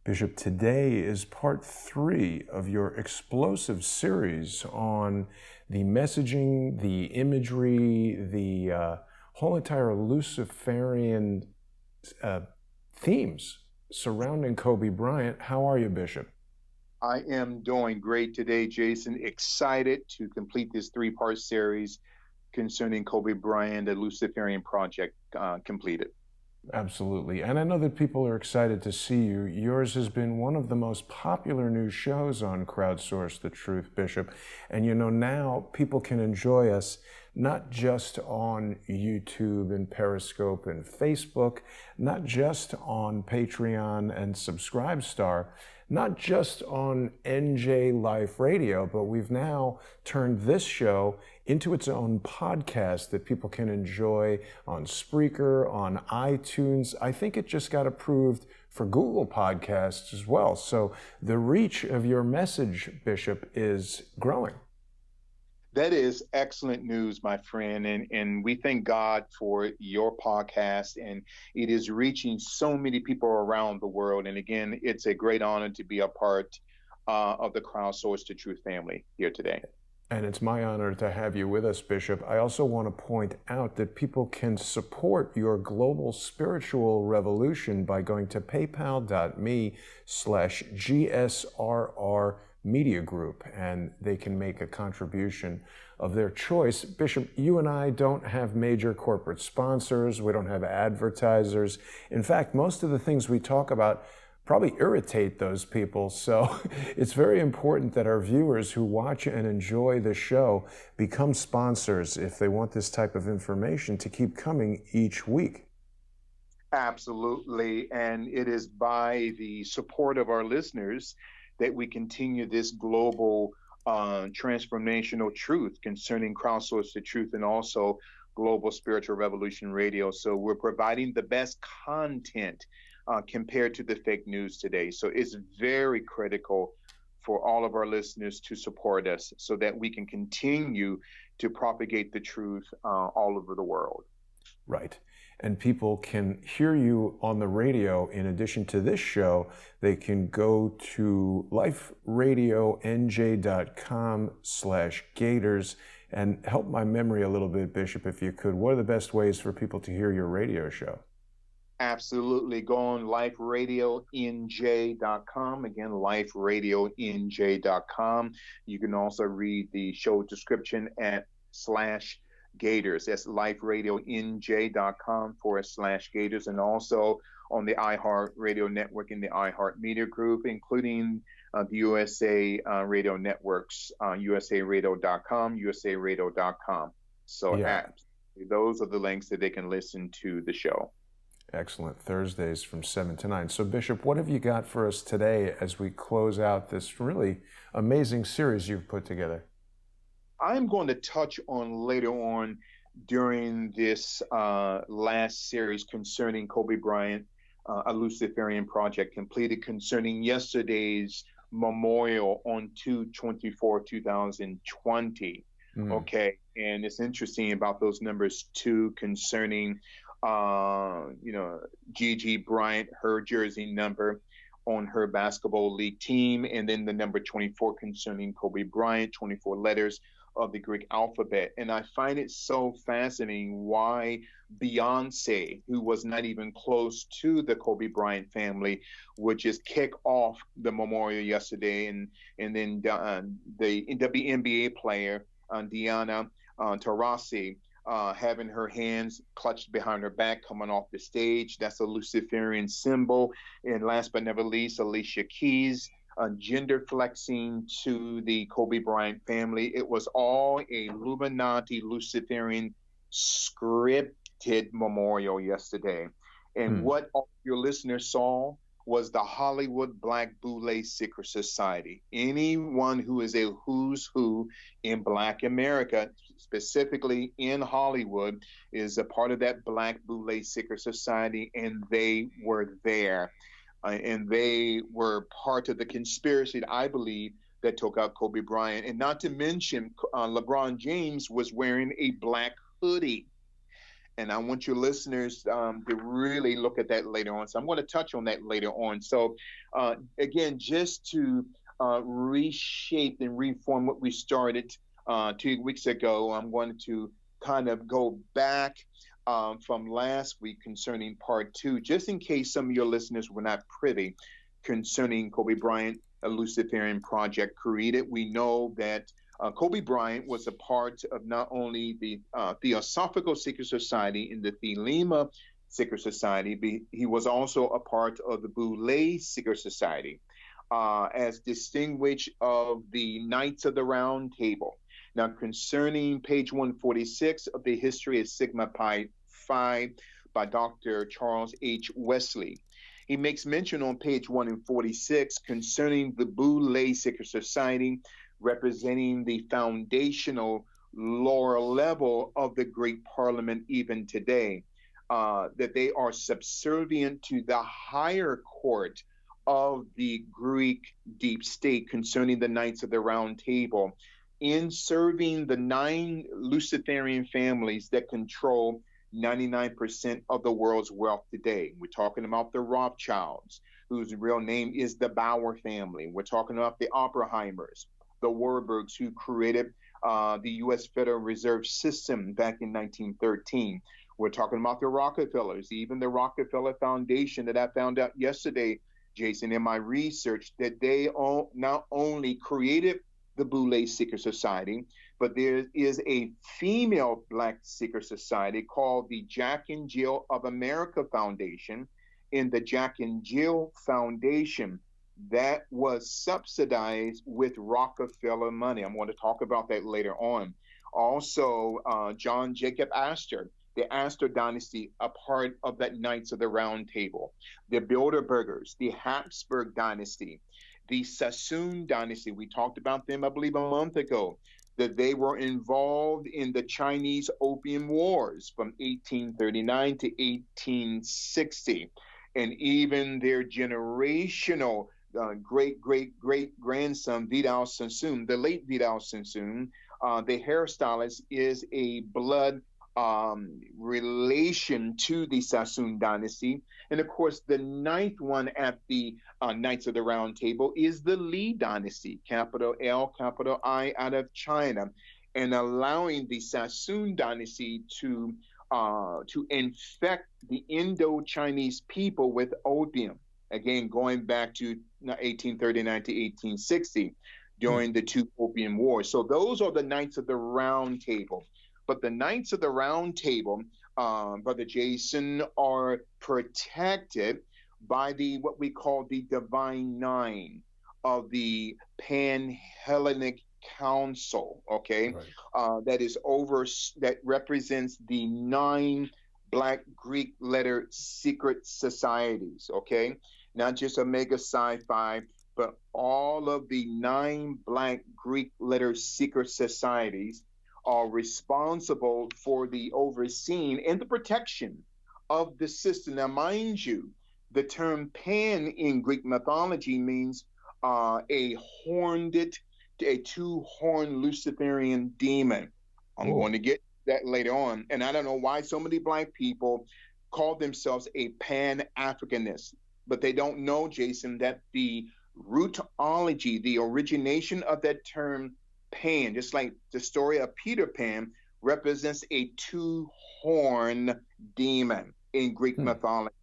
Bishop, today is part 3 of your explosive series on the messaging, the imagery, the whole entire Luciferian themes surrounding Kobe Bryant. How are you, Bishop? I am doing great today, Jason. Excited to complete this 3-part series concerning Kobe Bryant, the Luciferian project completed. Absolutely. And I know that people are excited to see you. Yours has been one of the most popular new shows on Crowdsource the Truth, Bishop. And now people can enjoy us not just on YouTube and Periscope and Facebook, not just on Patreon and Subscribestar, not just on NJ Life Radio, but we've now turned this show into its own podcast that people can enjoy on Spreaker, on iTunes. I think it just got approved for Google Podcasts as well. So the reach of your message, Bishop, is growing. That is excellent news, my friend. And we thank God for your podcast. And it is reaching so many people around the world. And again, it's a great honor to be a part of the Crowdsource the Truth family here today. And it's my honor to have you with us, Bishop. I also want to point out that people can support your global spiritual revolution by going to paypal.me/GSRR Media Group, and they can make a contribution of their choice. Bishop, you and I don't have major corporate sponsors. We don't have advertisers. In fact, most of the things we talk about probably irritate those people. So it's very important that our viewers who watch and enjoy the show become sponsors if they want this type of information to keep coming each week. Absolutely. And it is by the support of our listeners that we continue this global transformational truth concerning Crowdsource the Truth and also Global Spiritual Revolution Radio. So we're providing the best content compared to the fake news today. So it's very critical for all of our listeners to support us so that we can continue to propagate the truth all over the world. Right. And people can hear you on the radio. In addition to this show, they can go to liferadionj.com/Gaiters and help my memory a little bit, Bishop, if you could. What are the best ways for people to hear your radio show? Absolutely. Go on liferadionj.com. Again, liferadionj.com. You can also read the show description at /Gaiters. That's liferadionj.com/Gaiters. And also on the iHeart Radio Network and the iHeart Media Group, including the USA Radio Networks, usaradio.com, usaradio.com. So those are the links that they can listen to the show. Excellent. Thursdays from 7 to 9. So, Bishop, what have you got for us today as we close out this really amazing series you've put together? I'm going to touch on later on during this last series concerning Kobe Bryant, a Luciferian project completed concerning yesterday's memorial on 2/24/2020. Okay. And it's interesting about those numbers 2 concerning Gigi Bryant, her jersey number on her basketball league team, and then the number 24 concerning Kobe Bryant, 24 letters of the Greek alphabet. And I find it so fascinating why Beyonce, who was not even close to the Kobe Bryant family, would just kick off the memorial yesterday, and then the WNBA player, Diana Taurasi, having her hands clutched behind her back, coming off the stage. That's a Luciferian symbol. And last but never least, Alicia Keys, gender flexing to the Kobe Bryant family. It was all a Illuminati Luciferian scripted memorial yesterday. And what all your listeners saw was the Hollywood Black Boule Secret Society. Anyone who is a who's who in Black America, specifically in Hollywood, is a part of that Black Boule Secret Society, and they were there. And they were part of the conspiracy, I believe, that took out Kobe Bryant. And not to mention, LeBron James was wearing a black hoodie. And I want your listeners to really look at that later on. So I'm going to touch on that later on. So again, just to reshape and reform what we started 2 weeks ago, I'm going to kind of go back from last week concerning part two, just in case some of your listeners were not privy concerning Kobe Bryant, a Luciferian project created. We know that Kobe Bryant was a part of not only the Theosophical Secret Society and the Thelema Secret Society, but he was also a part of the Boule Secret Society, as distinguished of the Knights of the Round Table. Now, concerning page 146 of the History of Sigma Pi Phi by Dr. Charles H. Wesley, he makes mention on page 146 concerning the Boule Secret Society, representing the foundational lower level of the great parliament even today, that they are subservient to the higher court of the Greek deep state concerning the Knights of the Round Table, in serving the 9 Luciferian families that control 99% of the world's wealth today. We're talking about the Rothschilds, whose real name is the Bauer family. We're talking about the Oppenheimers, the Warburgs, who created the U.S. Federal Reserve System back in 1913. We're talking about the Rockefellers, even the Rockefeller Foundation that I found out yesterday, Jason, in my research, that they all not only created the Boule Secret Society, but there is a female Black secret society called the Jack and Jill of America Foundation, and the Jack and Jill Foundation that was subsidized with Rockefeller money. I'm going to talk about that later on. Also, John Jacob Astor, the Astor dynasty, a part of that Knights of the Round Table, the Bilderbergers, the Habsburg dynasty, the Sassoon dynasty. We talked about them, I believe, a month ago, that they were involved in the Chinese Opium Wars from 1839 to 1860. And even their generational great grandson, Vidal Sassoon, the late Vidal Sassoon, the hairstylist, is a blood relation to the Sassoon dynasty. And of course, the ninth one at the Knights of the Round Table is the Li dynasty, capital L, capital I, out of China, and allowing the Sassoon dynasty to infect the Indo-Chinese people with opium. Again, going back to 1839 to 1860 during the 2 Opium Wars. So those are the Knights of the Round Table. But the Knights of the Round Table, Brother Jason, are protected by the what we call the Divine Nine of the Pan-Hellenic Council, okay? Right. That represents the 9 Black Greek letter secret societies, okay? Not just Omega Psi Phi, but all of the 9 Black Greek letter secret societies are responsible for the overseeing and the protection of the system. Now, mind you, the term Pan in Greek mythology means a 2-horned Luciferian demon. I'm going to get that later on. And I don't know why so many Black people call themselves a Pan-Africanist, but they don't know, Jason, that the rootology, the origination of that term Pan, just like the story of Peter Pan, represents a 2-horned demon in Greek mythology.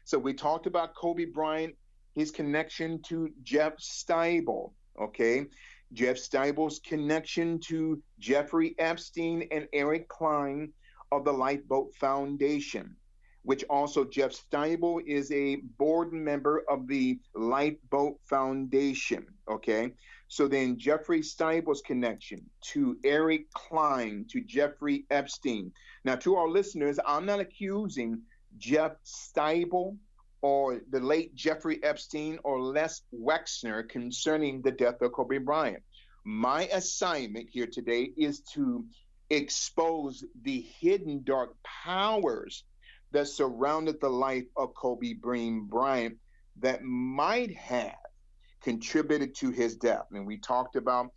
So we talked about Kobe Bryant, his connection to Jeff Steibel, okay? Jeff Steibel's connection to Jeffrey Epstein and Eric Klein of the Lifeboat Foundation, which also Jeff Steibel is a board member of the Lifeboat Foundation, okay? So then Jeffrey Steibel's connection to Eric Klein, to Jeffrey Epstein. Now, to our listeners, I'm not accusing Jeff Steibel or the late Jeffrey Epstein or Les Wexner concerning the death of Kobe Bryant. My assignment here today is to expose the hidden dark powers that surrounded the life of Kobe Bryant that might have contributed to his death. And we talked about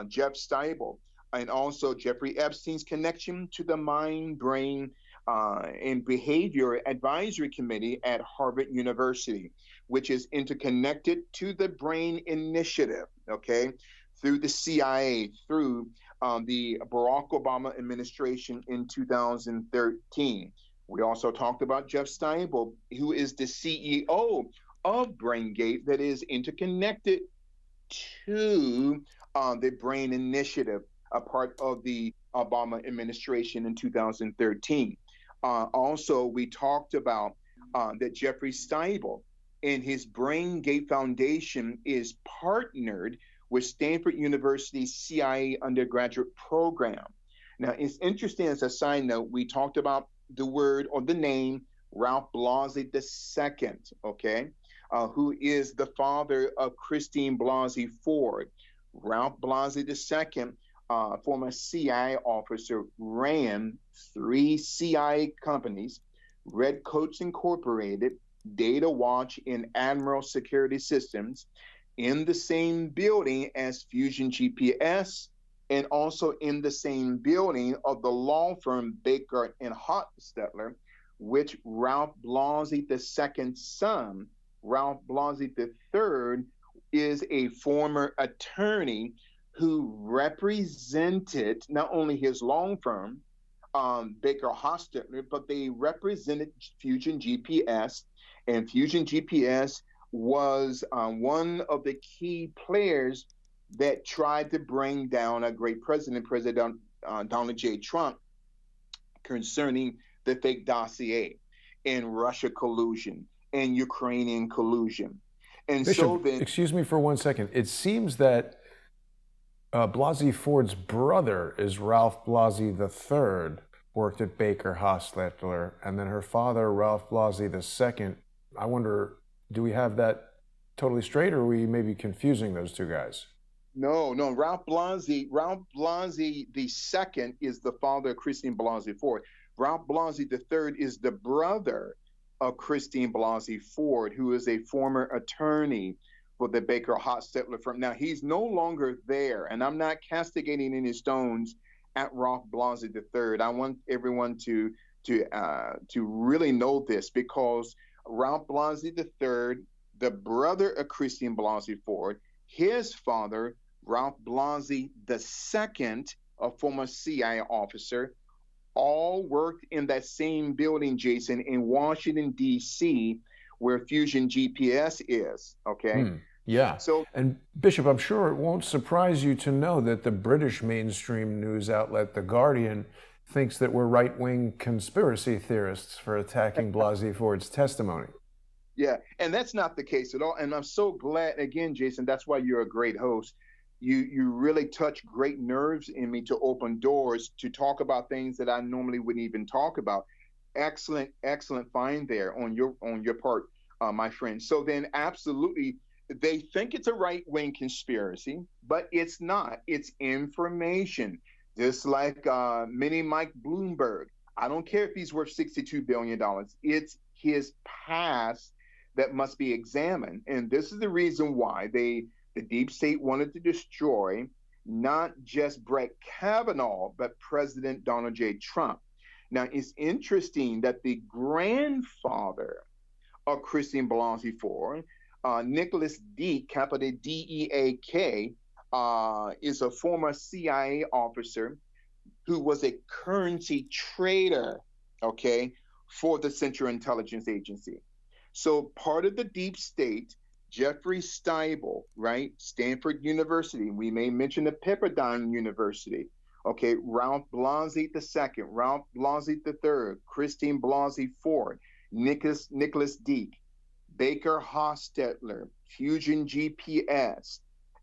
Jeff Steibel and also Jeffrey Epstein's connection to the mind-brain and Behavior Advisory Committee at Harvard University, which is interconnected to the Brain Initiative, okay, through the CIA, through the Barack Obama administration in 2013. We also talked about Jeff Steinberg, who is the CEO of BrainGate, that is interconnected to the Brain Initiative, a part of the Obama administration in 2013. Also, we talked about that Jeffrey Steibel and his BrainGate Foundation is partnered with Stanford University's CIA undergraduate program. Now, it's interesting as a side note, we talked about the word or the name Ralph Blasey II, okay, who is the father of Christine Blasey Ford. Ralph Blasey II, former CIA officer, ran 3 CIA companies: Redcoats Incorporated, Data Watch, and Admiral Security Systems, in the same building as Fusion GPS, and also in the same building of the law firm Baker and Hostetler, which Ralph Blasey II's son, Ralph Blasey III, is a former attorney who represented not only his law firm, Baker Hostetler, but they represented Fusion GPS, and Fusion GPS was one of the key players that tried to bring down a great president, President Donald J. Trump, concerning the fake dossier and Russia collusion and Ukrainian collusion. And Bishop, so then, excuse me for 1 second. It seems that Blasey Ford's brother is Ralph Blasey III, worked at Baker Hostetler, and then her father, Ralph Blasey II. I wonder, do we have that totally straight, or are we maybe confusing those two guys? No. Ralph Blasey II is the father of Christine Blasey Ford. Ralph Blasey III is the brother of Christine Blasey Ford, who is a former attorney for the Baker Hostetler firm. Now, he's no longer there, and I'm not castigating any stones at Ralph Blasey III. I want everyone to really know this, because Ralph Blasey III, the brother of Christine Blasey Ford, his father, Ralph Blasey II, a former CIA officer, all worked in that same building, Jason, in Washington, D.C., where Fusion GPS is, okay? Yeah. So, and Bishop, I'm sure it won't surprise you to know that the British mainstream news outlet, The Guardian, thinks that we're right-wing conspiracy theorists for attacking Blasey Ford's testimony. Yeah, and that's not the case at all. And I'm so glad, again, Jason, that's why you're a great host. You really touch great nerves in me to open doors to talk about things that I normally wouldn't even talk about. Excellent find there on your part, my friend. So then, absolutely, they think it's a right-wing conspiracy, but it's not. It's information. Just like mini Mike Bloomberg. I don't care if he's worth $62 billion. It's his past that must be examined. And this is the reason why the deep state wanted to destroy not just Brett Kavanaugh, but President Donald J. Trump. Now, it's interesting that the grandfather of Christine Blasey Ford, Nicholas Deak, capital D-E-A-K, is a former CIA officer who was a currency trader, okay, for the Central Intelligence Agency. So part of the deep state, Jeffrey Steibel, right, Stanford University, we may mention the Pepperdine University, okay, Ralph Blasey II, Ralph Blasey III, Christine Blasey Ford, Nicholas Deak, Baker Hostetler, Fusion GPS,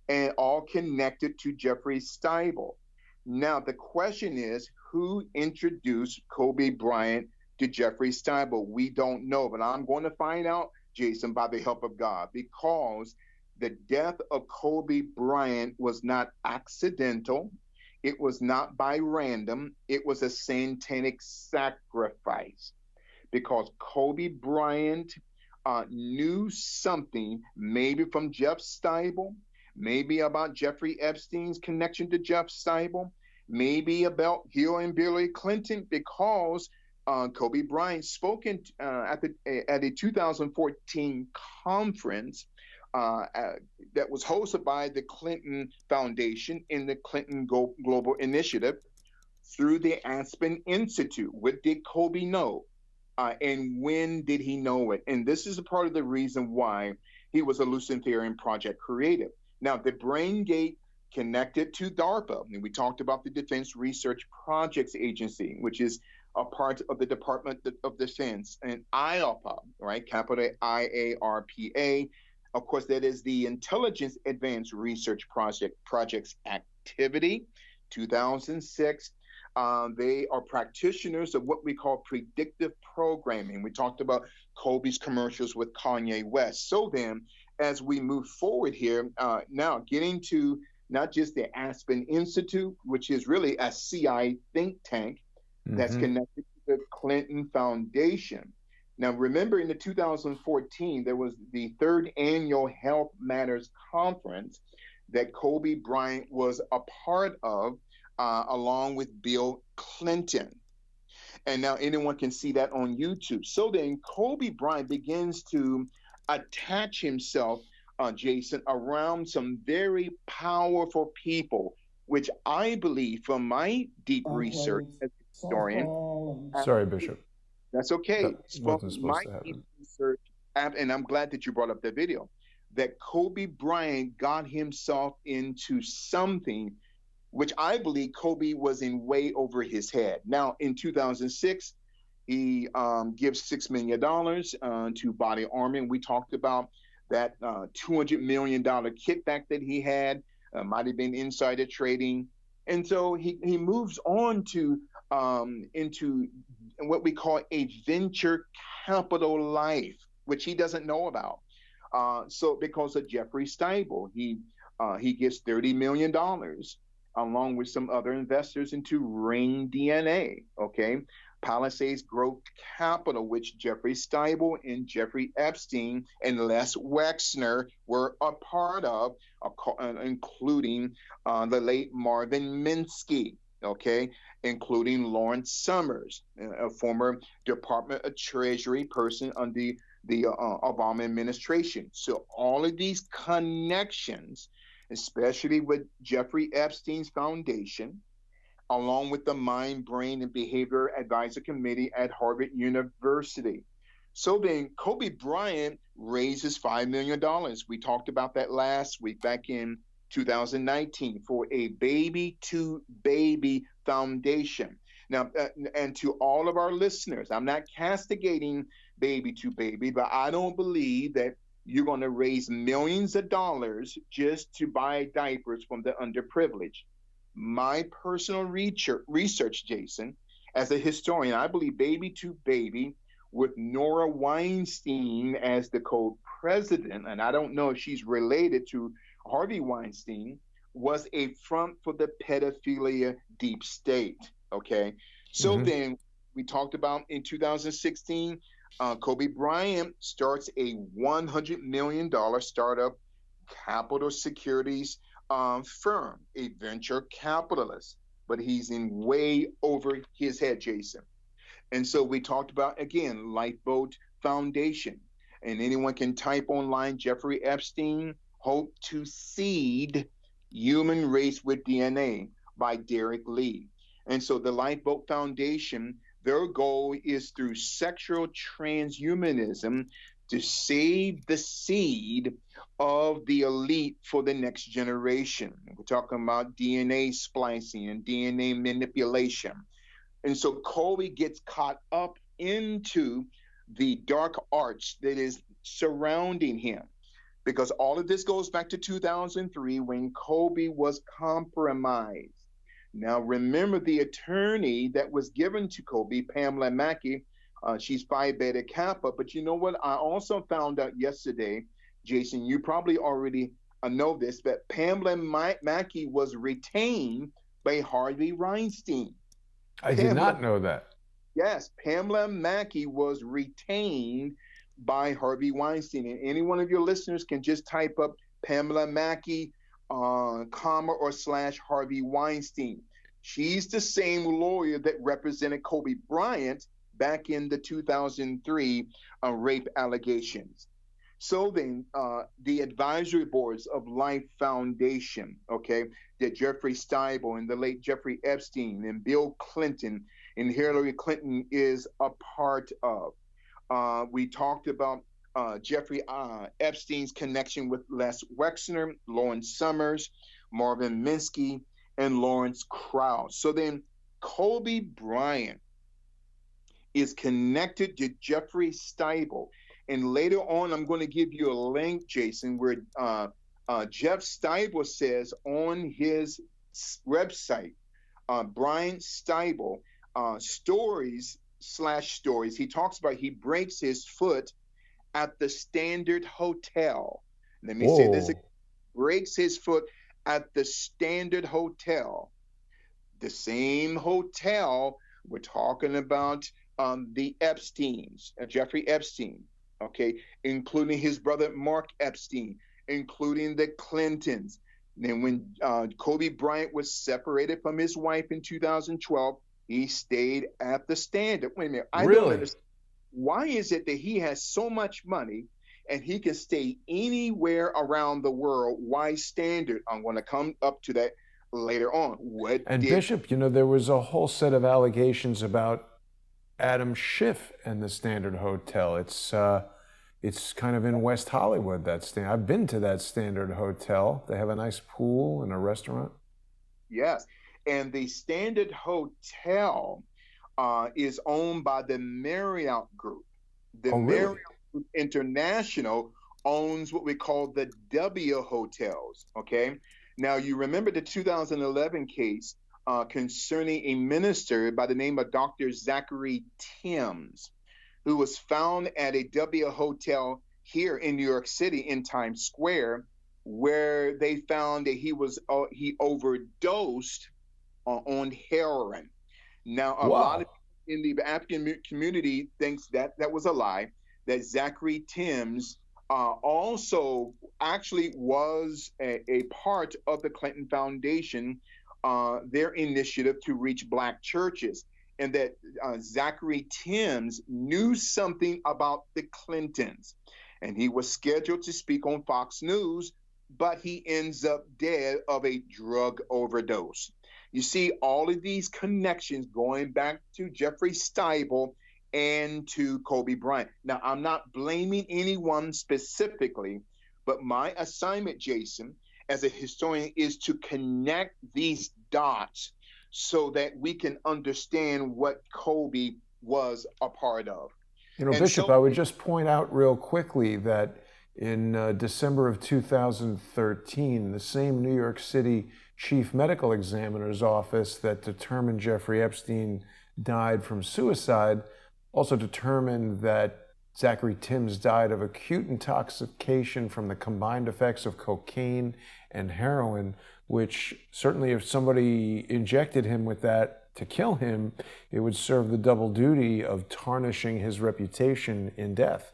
and all connected to Jeffrey Steibel. Now, the question is, who introduced Kobe Bryant to Jeffrey Steibel? We don't know, but I'm going to find out, Jason, by the help of God, because the death of Kobe Bryant was not accidental. It was not by random. It was a satanic sacrifice, because Kobe Bryant knew something, maybe from Jeff Steibel, maybe about Jeffrey Epstein's connection to Jeff Steibel, maybe about Hill and Billy Clinton, because Kobe Bryant spoke at a 2014 conference that was hosted by the Clinton Foundation in the Clinton Global Initiative through the Aspen Institute. What did Kobe know? And when did he know it? And this is a part of the reason why he was a Luciferian project creative. Now, the Brain Gate connected to DARPA, and we talked about the Defense Research Projects Agency, which is a part of the Department of Defense, and IARPA, right? Capital IARPA. Of course, that is the Intelligence Advanced Research Projects Activity, 2006. They are practitioners of what we call predictive programming. We talked about Kobe's commercials with Kanye West. So then, as we move forward here, now getting to not just the Aspen Institute, which is really a CI think tank that's connected to the Clinton Foundation. Now, remember in the 2014, there was the third annual Health Matters Conference that Kobe Bryant was a part of, along with Bill Clinton. And now anyone can see that on YouTube. So then Kobe Bryant begins to attach himself, Jason, around some very powerful people, which I believe from my deep research as a historian. Sorry, Bishop. That's okay. That wasn't supposed to happen. Deep research, and I'm glad that you brought up that video, that Kobe Bryant got himself into something which I believe Kobe was in way over his head. Now, in 2006, he gives $6 million to Body Armor. And we talked about that $200 million kickback that he had, might have been insider trading. And so he moves on to into what we call a venture capital life, which he doesn't know about. So because of Jeffrey Stiebel, he gives $30 million along with some other investors into Ring DNA, okay? Palisades Growth Capital, which Jeffrey Stiebel and Jeffrey Epstein and Les Wexner were a part of, including the late Marvin Minsky, okay, including Lawrence Summers, a former Department of Treasury person under the Obama administration. So all of these connections, especially with Jeffrey Epstein's foundation, along with the Mind, Brain, and Behavior Advisor Committee at Harvard University. So then Kobe Bryant raises $5 million. We talked about that last week, back in 2019, for a Baby to Baby Foundation. Now, and to all of our listeners, I'm not castigating Baby to Baby, but I don't believe that you're going to raise millions of dollars just to buy diapers from the underprivileged. My personal research, Jason, as a historian, I believe Baby to Baby, with Nora Weinstein as the co-president, and I don't know if she's related to Harvey Weinstein, was a front for the pedophilia deep state, okay? So then we talked about in 2016, Kobe Bryant starts a $100 million startup capital securities firm, a venture capitalist, but he's in way over his head, Jason. And so we talked about, again, Lifeboat Foundation. And anyone can type online, Jeffrey Epstein, Hope to Seed Human Race with DNA by Derek Lee. And so the Lifeboat Foundation, their goal is through sexual transhumanism to save the seed of the elite for the next generation. We're talking about DNA splicing and DNA manipulation. And so Kobe gets caught up into the dark arts that is surrounding him, because all of this goes back to 2003 when Kobe was compromised. Now, remember the attorney that was given to Kobe, Pamela Mackey, she's Phi Beta Kappa. But you know what? I also found out yesterday, Jason, you probably already know this, that Pamela Mackey was retained by Harvey Weinstein. I did not know that. Yes, Pamela Mackey was retained by Harvey Weinstein. And any one of your listeners can just type up Pamela Mackey, comma or slash Harvey Weinstein. She's the same lawyer that represented Kobe Bryant back in the 2003 rape allegations. So then, the advisory boards of Life Foundation, okay, that Jeffrey Steibel and the late Jeffrey Epstein and Bill Clinton and Hillary Clinton is a part of. We talked about Jeffrey Epstein's connection with Les Wexner, Lawrence Summers, Marvin Minsky, and Lawrence Krauss. So then, Kobe Bryant is connected to Jeffrey Steibel. And later on, I'm going to give you a link, Jason, where Jeff Steibel says on his website, Brian Steibel, stories/stories, he talks about he breaks his foot at the Standard Hotel. Let me say this: breaks his foot at the Standard Hotel, the same hotel we're talking about, the Epsteins, Jeffrey Epstein, okay, including his brother Mark Epstein, including the Clintons. And when Kobe Bryant was separated from his wife in 2012, he stayed at the Standard. Wait a minute, I don't understand. Why is it that he has so much money and he can stay anywhere around the world? Why Standard? I'm going to come up to that later on. Bishop, you know, there was a whole set of allegations about Adam Schiff and the Standard Hotel. It's kind of in West Hollywood, that Standard. I've been to that Standard Hotel. They have a nice pool and a restaurant. Yes, and the Standard Hotel is owned by the Marriott Group. The Marriott Group International owns what we call the W Hotels, okay? Now, you remember the 2011 case concerning a minister by the name of Dr. Zachary Timms, who was found at a W Hotel here in New York City in Times Square, where they found that he overdosed on heroin. Now, a lot of people in the African community thinks that that was a lie, that Zachary Timms also actually was a part of the Clinton Foundation, their initiative to reach Black churches, and that Zachary Timms knew something about the Clintons. And he was scheduled to speak on Fox News, but he ends up dead of a drug overdose. You see all of these connections going back to Jeffrey Steibel and to Kobe Bryant. Now, I'm not blaming anyone specifically, but my assignment, Jason, as a historian, is to connect these dots so that we can understand what Kobe was a part of. You know, and Bishop, I would just point out real quickly that in December of 2013, the same New York City chief medical examiner's office that determined Jeffrey Epstein died from suicide also determined that Zachary Timms died of acute intoxication from the combined effects of cocaine and heroin, which certainly if somebody injected him with that to kill him, it would serve the double duty of tarnishing his reputation in death.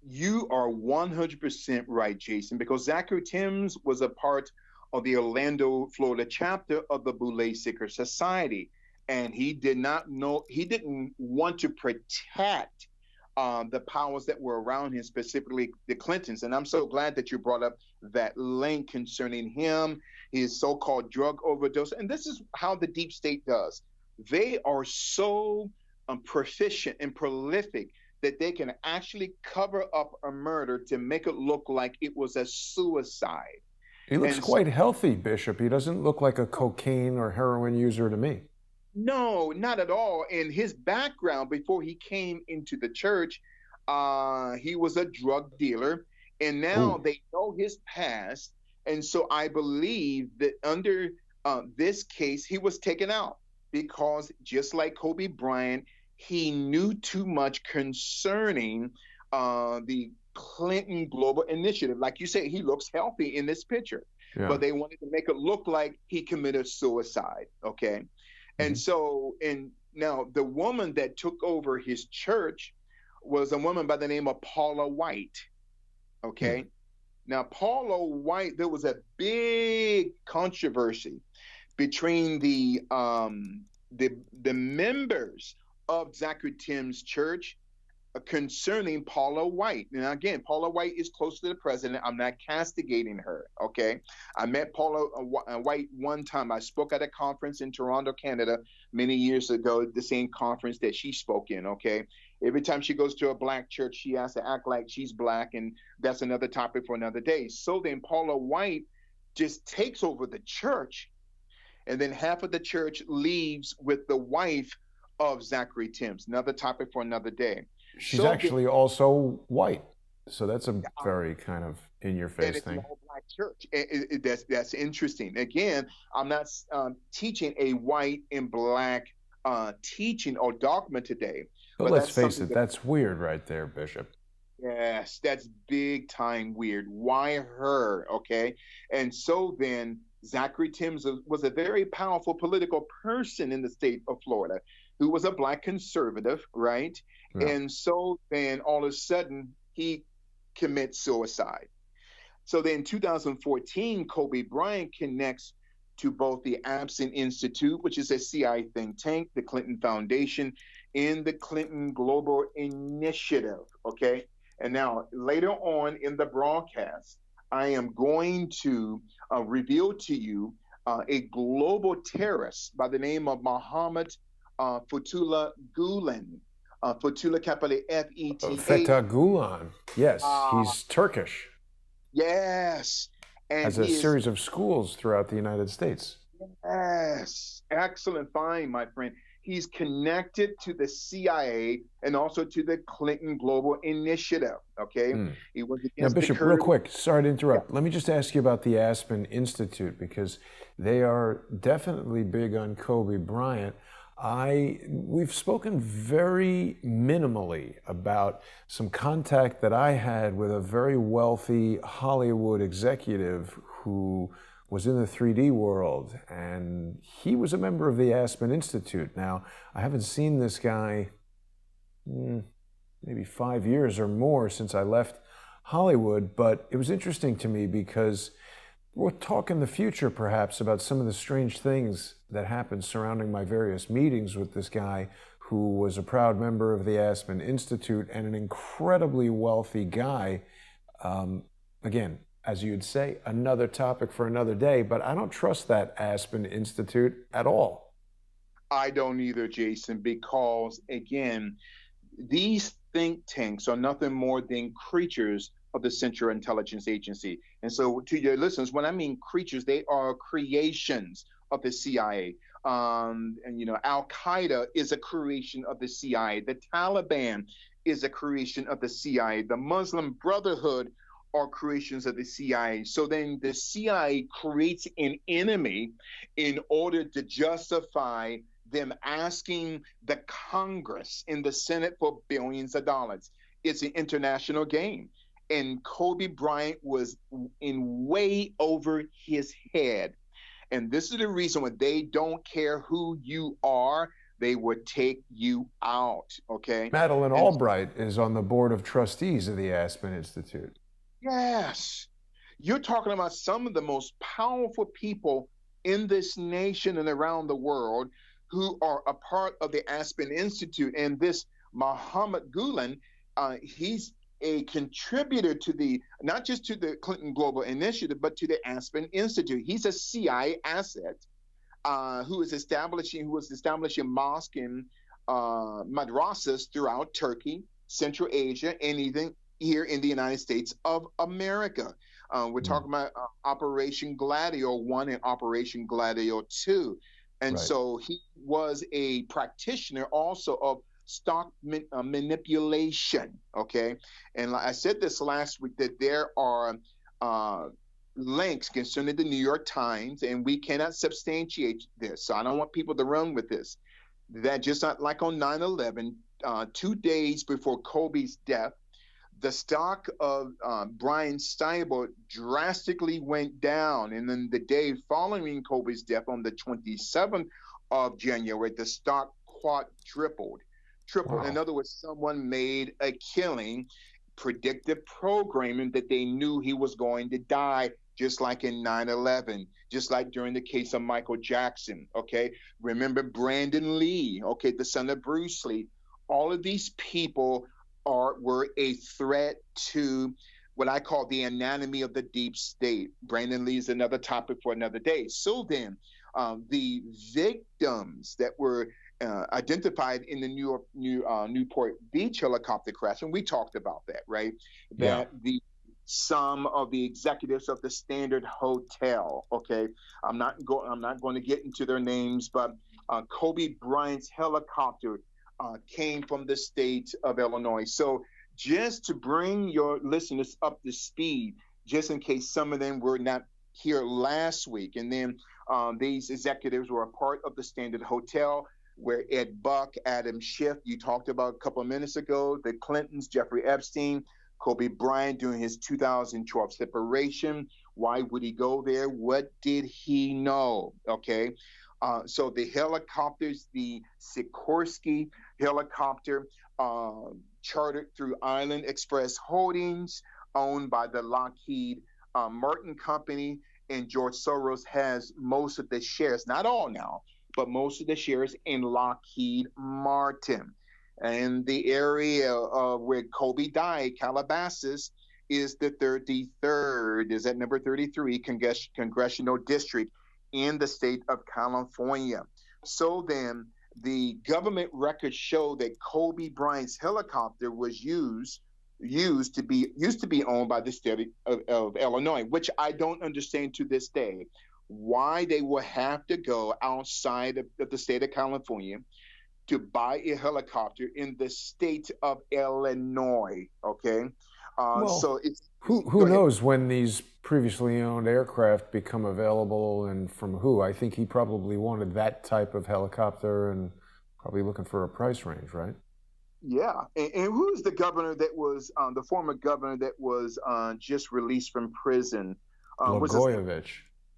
You are 100% right, Jason, because Zachary Timms was a part of the Orlando, Florida chapter of the Boule Seeker Society. And he didn't want to protect the powers that were around him, specifically the Clintons. And I'm so glad that you brought up that link concerning him, his so-called drug overdose. And this is how the deep state does. They are so proficient and prolific that they can actually cover up a murder to make it look like it was a suicide. He looks quite healthy, Bishop. He doesn't look like a cocaine or heroin user to me. No, not at all. In his background, before he came into the church, he was a drug dealer, and now they know his past. And so I believe that under this case, he was taken out because just like Kobe Bryant, he knew too much concerning the Clinton Global Initiative. Like you say, he looks healthy in this picture, but they wanted to make it look like he committed suicide, okay? And so, and now the woman that took over his church was a woman by the name of Paula White, okay? Now, Paula White, there was a big controversy between the members of Zachary Tim's church concerning Paula White. Now, again, Paula White is close to the president. I'm not castigating her, okay? I met Paula White one time. I spoke at a conference in Toronto, Canada, many years ago, the same conference that she spoke in, okay? Every time she goes to a black church, she has to act like she's black, and that's another topic for another day. So then Paula White just takes over the church, and then half of the church leaves with the wife of Zachary Timms. Another topic for another day. She's So actually also white. So that's a very kind of in your face and it's an thing. all black church. That's interesting. Again, I'm not teaching a white and black teaching or dogma today, But but let's that's face something it, that, that's weird right there, Bishop. yes, that's big time weird. Why her? Okay. And so then Zachary Timms was a very powerful political person in the state of Florida who was a black conservative, right? Yeah. And so then all of a sudden he commits suicide. So then in 2014, Kobe Bryant connects to both the Absent Institute, which is a CIA think tank, the Clinton Foundation, and the Clinton Global Initiative. Okay. And now later on in the broadcast, I am going to reveal to you a global terrorist by the name of Mohammed Fethullah Gulen. Fethullah, capital F-E-T-H. Fethullah Gulen. Yes, Uh, he's Turkish. yes. And Has a he is, series of schools throughout the United States. yes, excellent find, my friend. He's connected to the CIA and also to the Clinton Global Initiative. Okay. Hmm. He was Now, against the Bishop, real Kurds. quick, sorry to Yeah. interrupt. Let me just ask you about the Aspen Institute because they are definitely big on Kobe Bryant. We've spoken very minimally about some contact that I had with a very wealthy Hollywood executive who was in the 3D world, and he was a member of the Aspen Institute. Now, I haven't seen this guy maybe 5 years or more since I left Hollywood, but it was interesting to me because we'll talk in the future perhaps about some of the strange things that happened surrounding my various meetings with this guy who was a proud member of the Aspen Institute and an incredibly wealthy guy. Again, as you'd say, another topic for another day, but I don't trust that Aspen Institute at all. I don't either, Jason, because again, these think tanks are nothing more than creatures of the Central Intelligence Agency. And so, to your listeners, when I mean creatures, they are creations of the CIA. And Al Qaeda is a creation of the CIA. The Taliban is a creation of the CIA. The Muslim Brotherhood are creations of the CIA. So then the CIA creates an enemy in order to justify them asking the Congress and the Senate for billions of dollars. It's an international game. And Kobe Bryant was in way over his head. And this is the reason why they don't care who you are, they would take you out. Okay. Madeleine And Albright is on the board of trustees of the Aspen Institute. yes, you're talking about some of the most powerful people in this nation and around the world who are a part of the Aspen Institute. And this Muhammad Gulen, he's a contributor to not just to the Clinton Global Initiative, but to the Aspen Institute. He's a CIA asset who was establishing mosques and madrasas throughout Turkey, Central Asia, and even here in the United States of America. We're talking about Operation Gladio 1 and Operation Gladio 2. And Right. so he was a practitioner also of stock manipulation. Okay. And like I said this last week, that there are links concerning the New York Times, and we cannot substantiate this. So I don't want people to run with this. That just not like on 9/11, 2 days before Kobe's death, the stock of Brian Stiebel drastically went down. And then the day following Kobe's death, on the 27th of January, the stock quadrupled. Wow. In other words, someone made a killing, predictive programming that they knew he was going to die just like in 9/11, just like during the case of Michael Jackson. Okay. Remember Brandon Lee, okay, the son of Bruce Lee. All of these people were a threat to what I call the anatomy of the deep state. Brandon Lee is another topic for another day. So then, the victims that were identified in the Newport Beach helicopter crash, and we talked about that, right? Yeah. That the some of the executives of the Standard Hotel, okay, I'm not going to get into their names, but Kobe Bryant's helicopter came from the state of Illinois. So just to bring your listeners up to speed, just in case some of them were not here last week, and then these executives were a part of the Standard Hotel, where Ed Buck, Adam Schiff, you talked about a couple of minutes ago, the Clintons, Jeffrey Epstein, Kobe Bryant during his 2012 separation. Why would he go there? What did he know? Okay. So the helicopters, the Sikorsky helicopter, chartered through Island Express Holdings, owned by the Lockheed Martin Company, and George Soros has most of the shares, not all now, but most of the shares in Lockheed Martin. And the area where Kobe died, Calabasas, is the 33rd, is that number 33 congressional district in the state of California. So then the government records show that Kobe Bryant's helicopter was used to be owned by the state of Illinois, which I don't understand to this day why they will have to go outside of the state of California to buy a helicopter in the state of Illinois. Okay, Well, so it's who go ahead. knows when these previously owned aircraft become available and from who? I think he probably wanted that type of helicopter and probably looking for a price range, right? Yeah, and who is the governor that was the former governor that was just released from prison? What's his name? Blagojevich.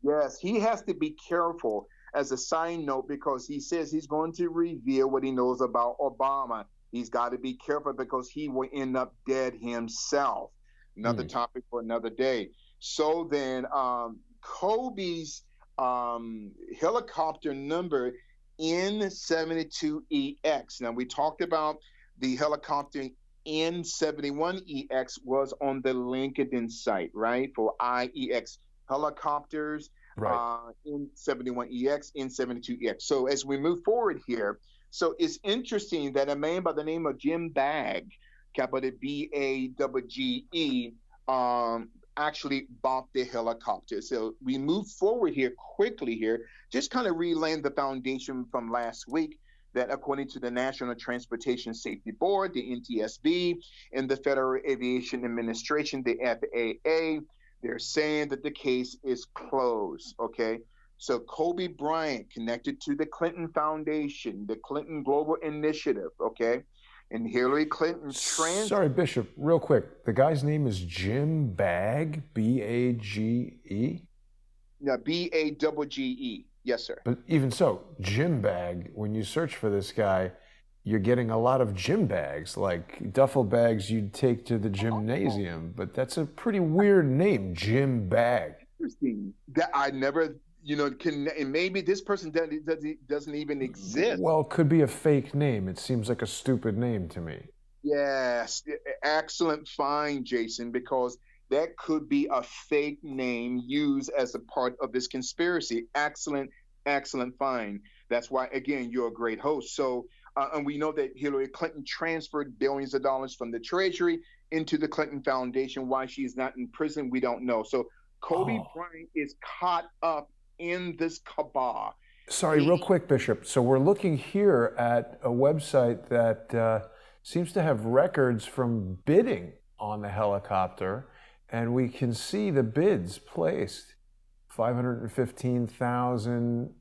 Yes, he has to be careful as a side note because he says he's going to reveal what he knows about Obama. He's got to be careful because he will end up dead himself. Another Hmm. topic for another day. So then, Kobe's helicopter number N72EX. Now, we talked about the helicopter N71EX was on the LinkedIn site, right? For IEX helicopters, Right. N71EX, N72EX. So as we move forward here, so it's interesting that a man by the name of Jim Bagg, capital BAGGE, actually bought the helicopter. So we move forward here quickly here, just kind of relaying the foundation from last week that according to the National Transportation Safety Board, the NTSB, and the Federal Aviation Administration, the FAA, they're saying that the case is closed, okay? So Kobe Bryant connected to the Clinton Foundation, the Clinton Global Initiative, okay? And Hillary Clinton Sorry, Bishop, real quick. The guy's name is Jim Bagge, Bage. BAGGE. Yes, sir. But even so, gym bag, when you search for this guy, you're getting a lot of gym bags, like duffel bags you'd take to the gymnasium. But that's a pretty weird name, Jim Bag. Interesting. That I never, can, and maybe this person doesn't even exist. Well, it could be a fake name. It seems like a stupid name to me. Yes, excellent find, Jason, because that could be a fake name used as a part of this conspiracy. Excellent, excellent find. That's why, again, you're a great host. So, and we know that Hillary Clinton transferred billions of dollars from the Treasury into the Clinton Foundation. Why she is not in prison, we don't know. So, Kobe Bryant is caught up in this cabal. Sorry, real quick, Bishop. So we're looking here at a website that seems to have records from bidding on the helicopter, and we can see the bids placed. 515,000.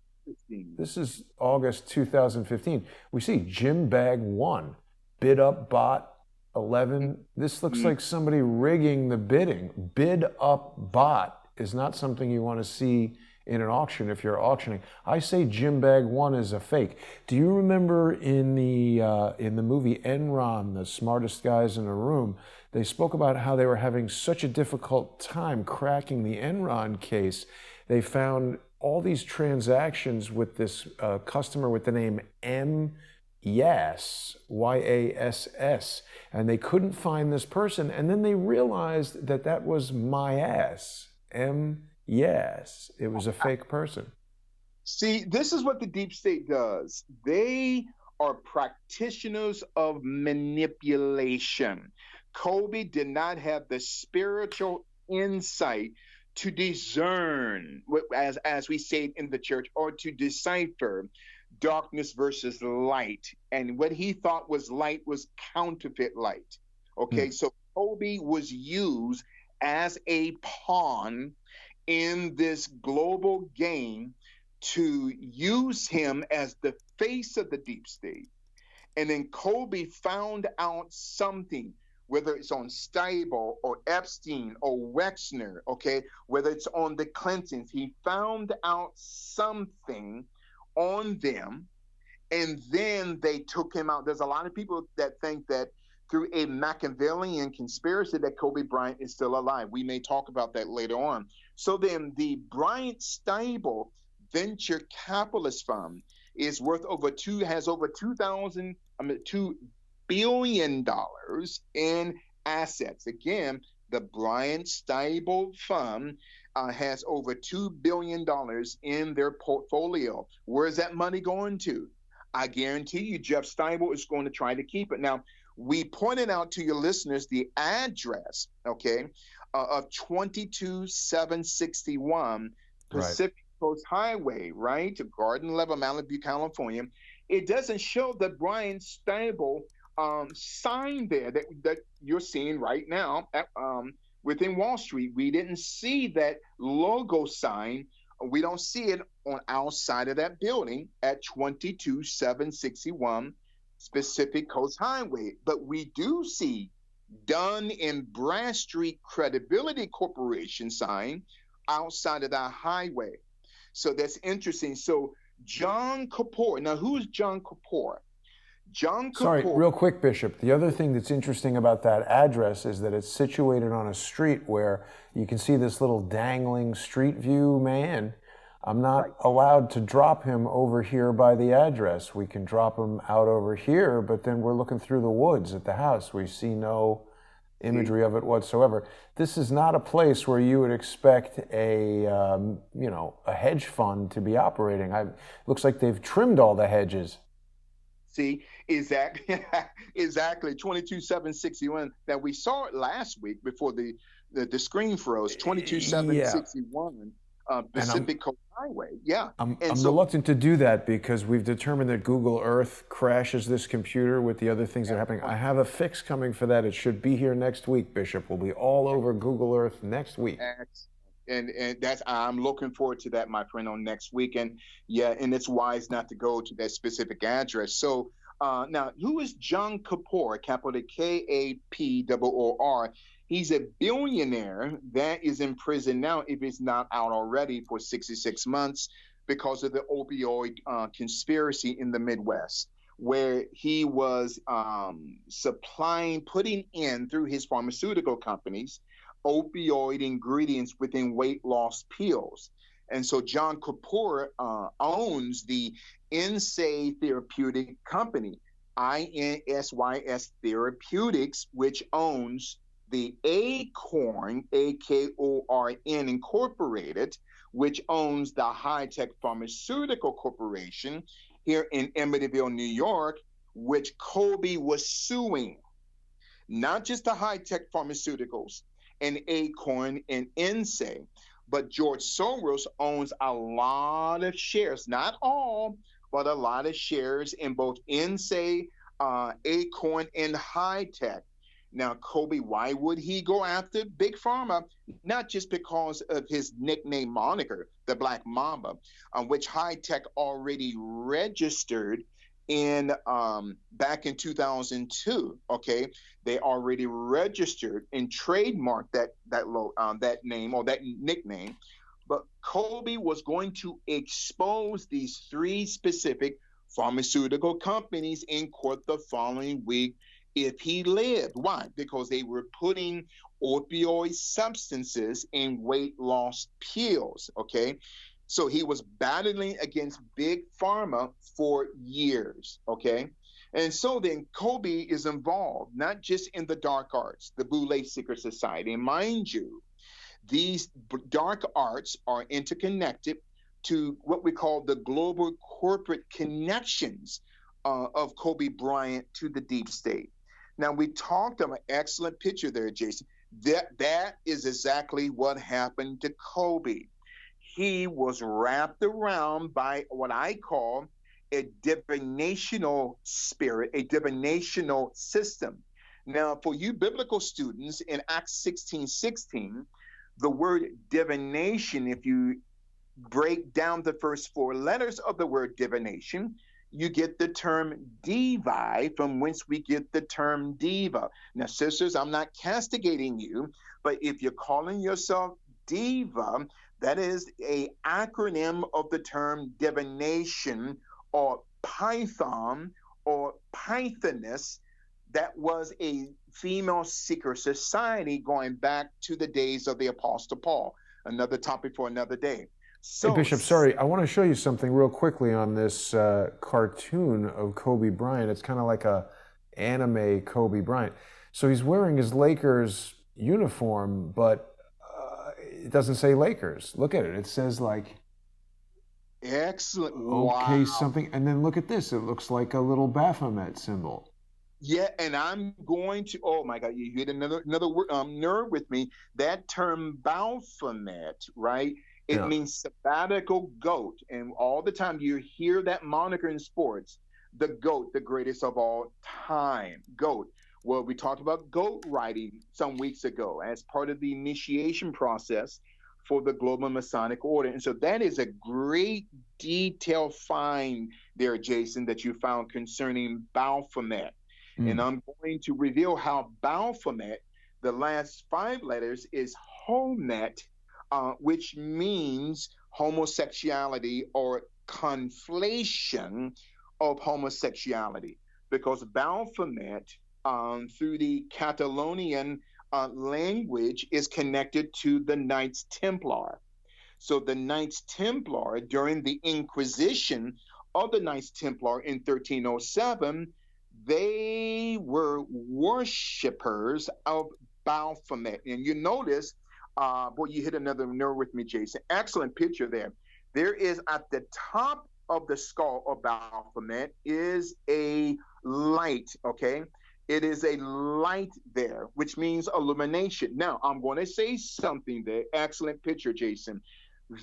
This is August 2015. We see Jim Bag 1, bid up bot 11. This looks like somebody rigging the bidding. Bid up bot is not something you want to see in an auction if you're auctioning. I say Gym Bag 1 is a fake. Do you remember in the movie Enron, The Smartest Guys in the Room, they spoke about how they were having such a difficult time cracking the Enron case. They found all these transactions with this customer with the name Yass, Yass, and they couldn't find this person, and then they realized that that was my ass, Yass. It was a fake person. See, this is what the deep state does. They are practitioners of manipulation. Kobe did not have the spiritual insight to discern, as we say in the church, or to decipher darkness versus light. And what he thought was light was counterfeit light. Okay, so Kobe was used as a pawn in this global game to use him as the face of the deep state. And then Kobe found out something, whether it's on Steibel or Epstein or Wexner, okay, whether it's on the Clintons, he found out something on them, and then they took him out. There's a lot of people that think that through a Machiavellian conspiracy that Kobe Bryant is still alive. We may talk about that later on. So then the Bryant Steibel venture capitalist fund is worth has over $2 billion in assets. Again, the Bryant Steibel fund has over $2 billion in their portfolio. Where's that money going to? I guarantee you Jeff Steibel is going to try to keep it. Now, we pointed out to your listeners the address, okay, of 22761 Pacific Coast Highway, right, to Garden Level, Malibu, California. It doesn't show the Bryant Steibel sign there that you're seeing right now within Wall Street. We didn't see that logo sign. We don't see it on our side of that building at 22761 Pacific Coast Highway. But we do see Dunn and Bradstreet Credibility Corporation sign outside of that highway. So that's interesting. So John Kapoor. Now, who's John Kapoor? John Kapoor. Sorry, real quick, Bishop. The other thing that's interesting about that address is that it's situated on a street where you can see this little dangling street view man. I'm not allowed to drop him over here by the address. We can drop him out over here, but then we're looking through the woods at the house. We see no imagery of it whatsoever. This is not a place where you would expect a hedge fund to be operating. Looks like they've trimmed all the hedges. See, exactly 22761 that we saw it last week before the screen froze. 22761 Pacific Coast Highway. Yeah, I'm reluctant to do that because we've determined that Google Earth crashes this computer with the other things that are happening. I have a fix coming for that. It should be here next week, Bishop. We'll be all over Google Earth next week. And that's, I'm looking forward to that, my friend, on next week. And yeah, and it's wise not to go to that specific address. So now, who is John Kapoor? Capital Kappoor. He's a billionaire that is in prison now, if he's not out already, for 66 months because of the opioid conspiracy in the Midwest, where he was putting in through his pharmaceutical companies opioid ingredients within weight loss pills. And so John Kapoor owns the Insay Therapeutic Company, INSYS Therapeutics, which owns the Acorn, AKORN Incorporated, which owns the High-Tech Pharmaceutical Corporation here in Amityville, New York, which Kobe was suing. Not just the High-Tech Pharmaceuticals and Acorn and Insay, but George Soros owns a lot of shares, not all, but a lot of shares in both Insay, Acorn, and High-Tech. Now, Kobe, why would he go after Big Pharma? Not just because of his nickname moniker, the Black Mamba, which High-Tech already registered in back in 2002. Okay, they already registered and trademarked that name or that nickname. But Kobe was going to expose these three specific pharmaceutical companies in court the following week if he lived. Why? Because they were putting opioid substances in weight loss pills. Okay. So he was battling against big pharma for years. Okay. And so then Kobe is involved, not just in the dark arts, the Boule Secret Society. And mind you, these dark arts are interconnected to what we call the global corporate connections of Kobe Bryant to the deep state. Now, we talked of an excellent picture there, Jason. That is exactly what happened to Kobe. He was wrapped around by what I call a divinational spirit, a divinational system. Now, for you biblical students in Acts 16:16, the word divination, if you break down the first four letters of the word divination, you get the term divi, from whence we get the term diva. Now, sisters, I'm not castigating you, but if you're calling yourself diva, that is a acronym of the term divination or python or pythoness. That was a female secret society going back to the days of the Apostle Paul. Another topic for another day. Hey, So, Bishop, sorry, I want to show you something real quickly on this cartoon of Kobe Bryant. It's kind of like a anime Kobe Bryant. So he's wearing his Lakers uniform, but it doesn't say Lakers. Look at it. It says like, excellent. okay, Wow. something. And then look at this. It looks like a little Baphomet symbol. Yeah, and I'm going to. Oh my God, you hit another nerve with me. That term Baphomet, right? It Yeah. means sabbatical goat, and all the time you hear that moniker in sports, the goat, the greatest of all time, goat. Well, we talked about goat riding some weeks ago as part of the initiation process for the Global Masonic Order, and so that is a great detail find there, Jason, that you found concerning Baphomet. And I'm going to reveal how Baphomet, the last five letters, is Homet, which means homosexuality or conflation of homosexuality. Because Baphomet, through the Catalonian language, is connected to the Knights Templar. So the Knights Templar, during the Inquisition of the Knights Templar in 1307, they were worshippers of Baphomet. And you notice, boy, you hit another nerve with me, Jason. Excellent picture there. There is at the top of the skull of Baphomet is a light, okay? It is a light there, which means illumination. Now, I'm going to say something there. Excellent picture, Jason.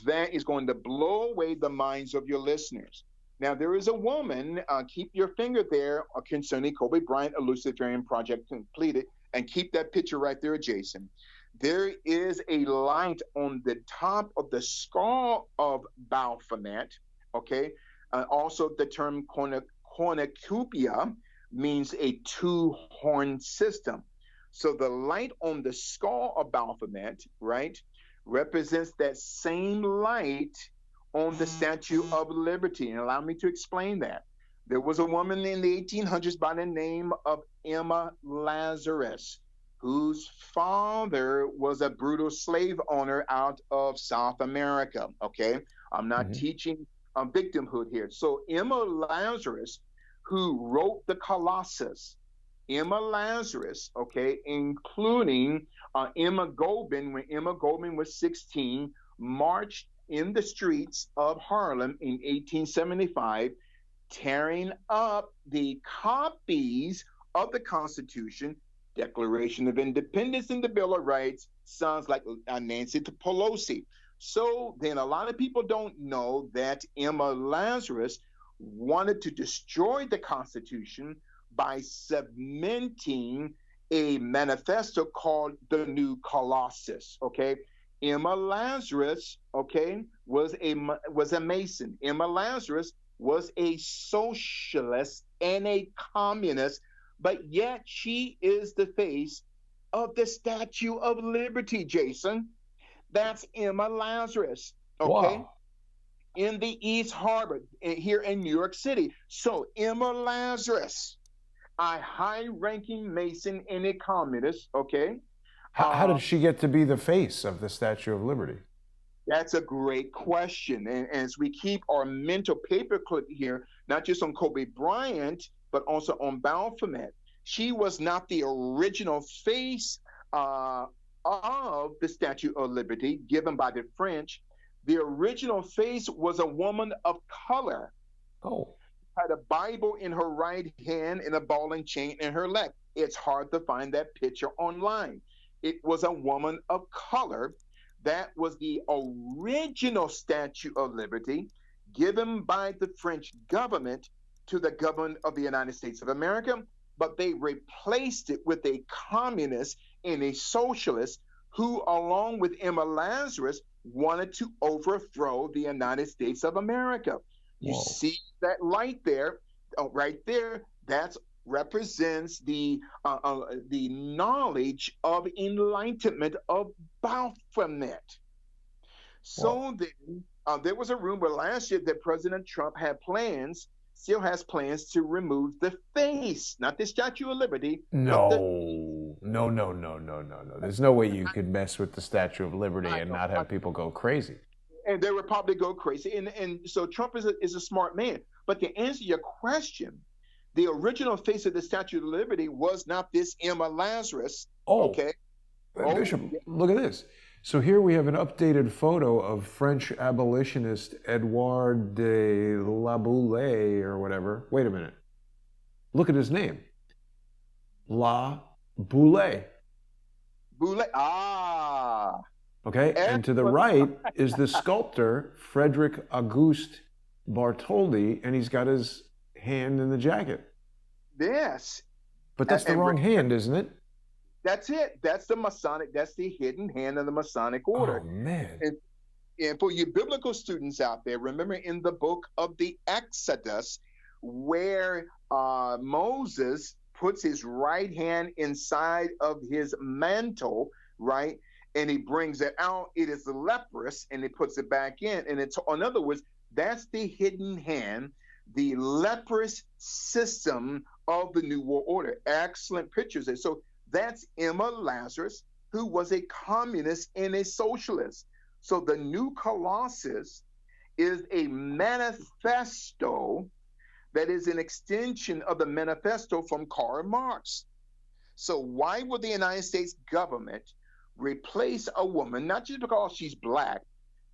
That is going to blow away the minds of your listeners. Now, there is a woman, keep your finger there concerning Kobe Bryant, a Luciferian project completed, and keep that picture right there, Jason. There is a light on the top of the skull of Baphomet, okay? Also, the term cornucopia means a two-horn system. So the light on the skull of Baphomet, right, represents that same light on the Statue of Liberty. And allow me to explain that. There was a woman in the 1800s by the name of Emma Lazarus, whose father was a brutal slave owner out of South America. Okay, I'm not teaching victimhood here. So Emma Lazarus, who wrote the Colossus, Emma Lazarus, okay, including Emma Goldman, when Emma Goldman was 16, marched in the streets of Harlem in 1875, tearing up the copies of the Constitution, Declaration of Independence, and the Bill of Rights. Sounds like Nancy Pelosi. So then a lot of people don't know that Emma Lazarus wanted to destroy the Constitution by cementing a manifesto called the New Colossus. Okay, Emma Lazarus, okay, was a Mason. Emma Lazarus was a socialist and a communist, but yet she is the face of the Statue of Liberty, Jason. That's Emma Lazarus. Okay, Wow. in the East Harbor here in New York City. So Emma Lazarus, a high-ranking Mason and a communist. Okay, How did um, she get to be the face of the Statue of Liberty? that's a great question. And as we keep our mental paperclip here, not just on Kobe Bryant, but also on Baphomet, she was not the original face uh, of the Statue of Liberty given by the French. The original face was a woman of color, Oh, had a Bible in her right hand and a ball and chain in her left. It's hard to find that picture online. It was a woman of color. That was the original Statue of Liberty given by the French government to the government of the United States of America, but they replaced it with a communist and a socialist who, along with Emma Lazarus, wanted to overthrow the United States of America. You whoa. see that right there, right there. That represents the knowledge of enlightenment of Baphomet. Whoa. So then, there was a rumor last year that President Trump had plans, still has plans to remove the face, not the Statue of Liberty, but the. No, no, no, no, no, no, no. There's no way you could mess with the Statue of Liberty I and know, not have people go crazy. and they would probably go crazy. And so Trump is a smart man. But to answer your question, the original face of the Statue of Liberty was not this Emma Lazarus. Oh, Okay. Oh, Bishop, look at this. So here we have an updated photo of French abolitionist Edouard de la Boule or whatever. Wait a minute. Look at his name. La Boule. Boule. Ah. Okay, and to the Excellent. right is the sculptor Frederick Auguste Bartholdi, and he's got his hand in the jacket. Yes. But that's the And wrong hand, isn't it? that's it. That's the Masonic, that's the hidden hand of the Masonic Oh order. man. And, and for you biblical students out there, remember in the book of the Exodus, where Moses puts his right hand inside of his mantle, right? And he brings it out, it is leprous, and he puts it back in. And it's, in other words, that's the hidden hand, the leprous system of the New World Order. Excellent pictures there. So that's Emma Lazarus, who was a communist and a socialist. So the new Colossus is a manifesto that is an extension of the manifesto from Karl Marx. So why would the United States government replace a woman, not just because she's black,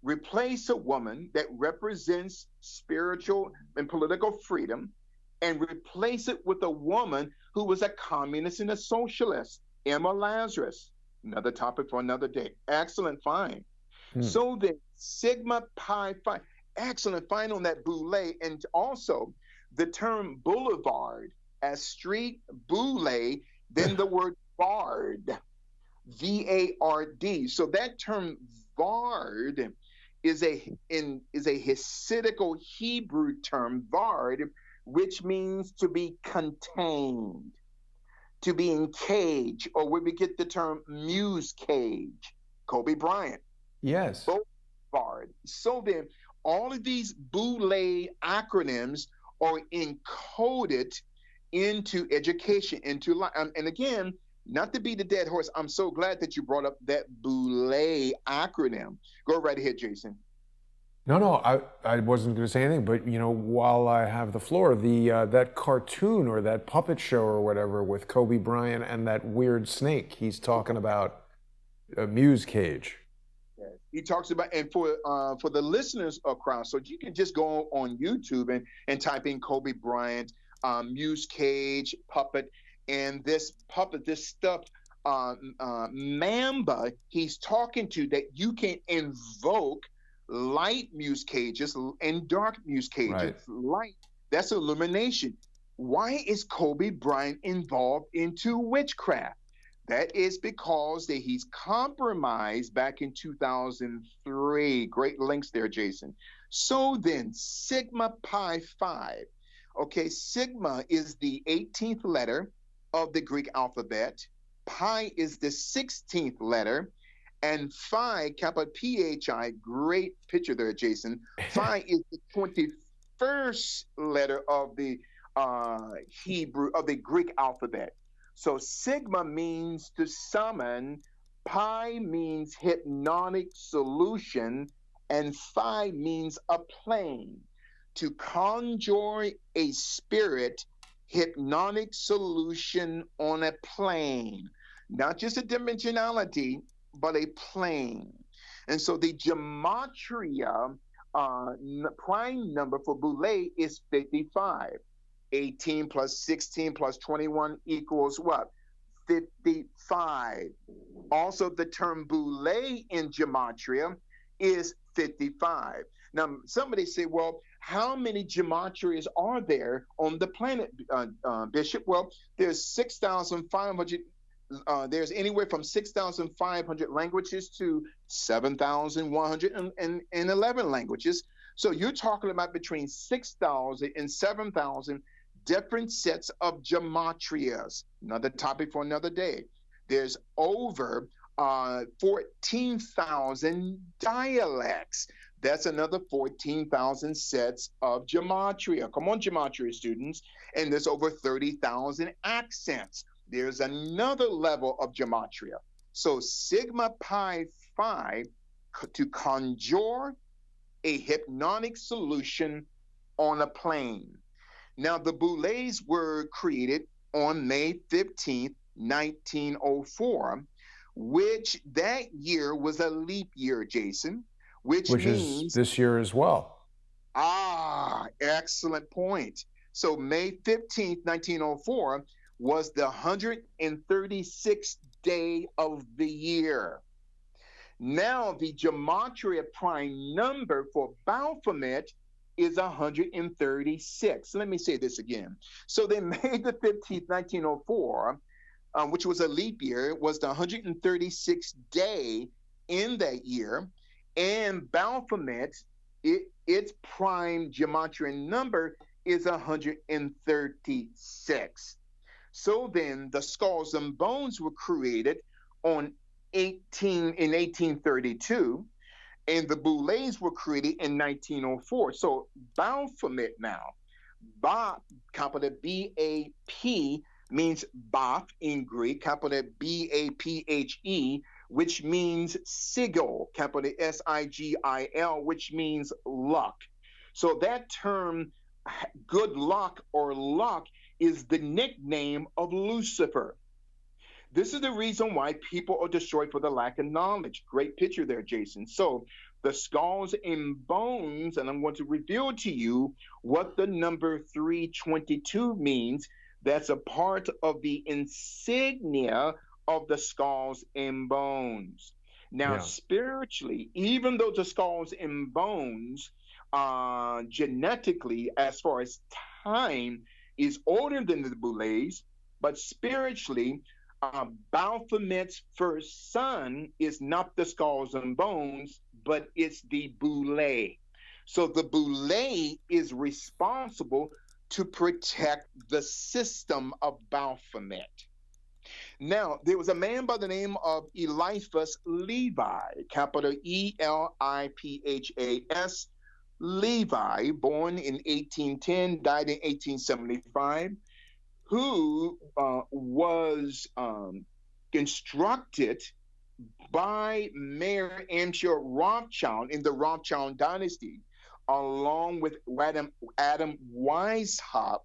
replace a woman that represents spiritual and political freedom and replace it with a woman who was a communist and a socialist, Emma Lazarus? Another topic for another day. Excellent find. So then, Sigma Pi Phi, excellent find on that boule, and also the term boulevard as street, boule, then the word vard, VARD. So that term vard is a Hasidical Hebrew term vard, which means to be contained, to be in cage, or where we get the term muse cage. Kobe Bryant. Yes. Boulevard. So then, all of these boule acronyms are encoded into education, into life. And again, not to beat the dead horse, I'm so glad that you brought up that boule acronym. Go right ahead, Jason. No, no, I wasn't going to say anything, but you know, while I have the floor, the that cartoon or that puppet show or whatever with Kobe Bryant and that weird snake, he's talking about a muse cage. He talks about, and for the listeners across, so you can just go on YouTube and type in Kobe Bryant, muse cage, puppet, and this puppet, this stuffed mamba he's talking to, that you can invoke light muse cages and dark muse cages. Right. Light, that's illumination. Why is Kobe Bryant involved into witchcraft? That is because that he's compromised back in 2003. Great links there, Jason. So then, Sigma Pi Phi. Okay, Sigma is the 18th letter of the Greek alphabet. Pi is the 16th letter. And phi, capital PHI, great picture there, Jason. Phi is the 21st letter of the Hebrew, of the Greek alphabet. So sigma means to summon, pi means hypnotic solution, and phi means a plane. To conjure a spirit hypnotic solution on a plane, not just a dimensionality, but a plane. And so the gematria prime number for boule is 55. 18 plus 16 plus 21 equals what? 55. Also, the term boule in gematria is 55. Now, somebody say, well, how many gematrias are there on the planet, Bishop? Well, there's 6,500. There's anywhere from 6,500 languages to 7,111 languages. So you're talking about between 6,000 and 7,000 different sets of gematrias. Another topic for another day. There's over 14,000 dialects. That's another 14,000 sets of gematria. Come on, gematria students. And there's over 30,000 accents. There's another level of gematria. So sigma pi phi to conjure a hypnotic solution on a plane. Now, the boules were created on May 15th, 1904, which that year was a leap year, Jason, which means is this year as well. Excellent point. So May 15th, 1904 was the 136th day of the year. Now the gematria prime number for Baphomet is 136. Let me say this again. So they made the 15th, 1904, which was a leap year, was the 136th day in that year. And Baphomet, its prime gematria number is 136. So then the skulls and bones were created in 1832, and the boules were created in 1904. So Baphomet now, capital B-A-P means Baph in Greek, capital B-A-P-H-E, which means sigil, capital S-I-G-I-L, which means luck. So that term, good luck or luck, is the nickname of Lucifer. This is the reason why people are destroyed for the lack of knowledge. Great picture there, Jason. So the skulls and bones, and I'm going to reveal to you what the number 322 means. That's a part of the insignia of the skulls and bones. Now, spiritually, even though the skulls and bones genetically, as far as time, is older than the boules, but spiritually, Baphomet's first son is not the skulls and bones, but it's the boule. So the boule is responsible to protect the system of Baphomet. Now, there was a man by the name of Eliphas Levi, capital E-L-I-P-H-A-S, Levi, born in 1810, died in 1875, who was instructed by Mayor Amschel Rothschild in the Rothschild dynasty, along with Adam Weishaupt,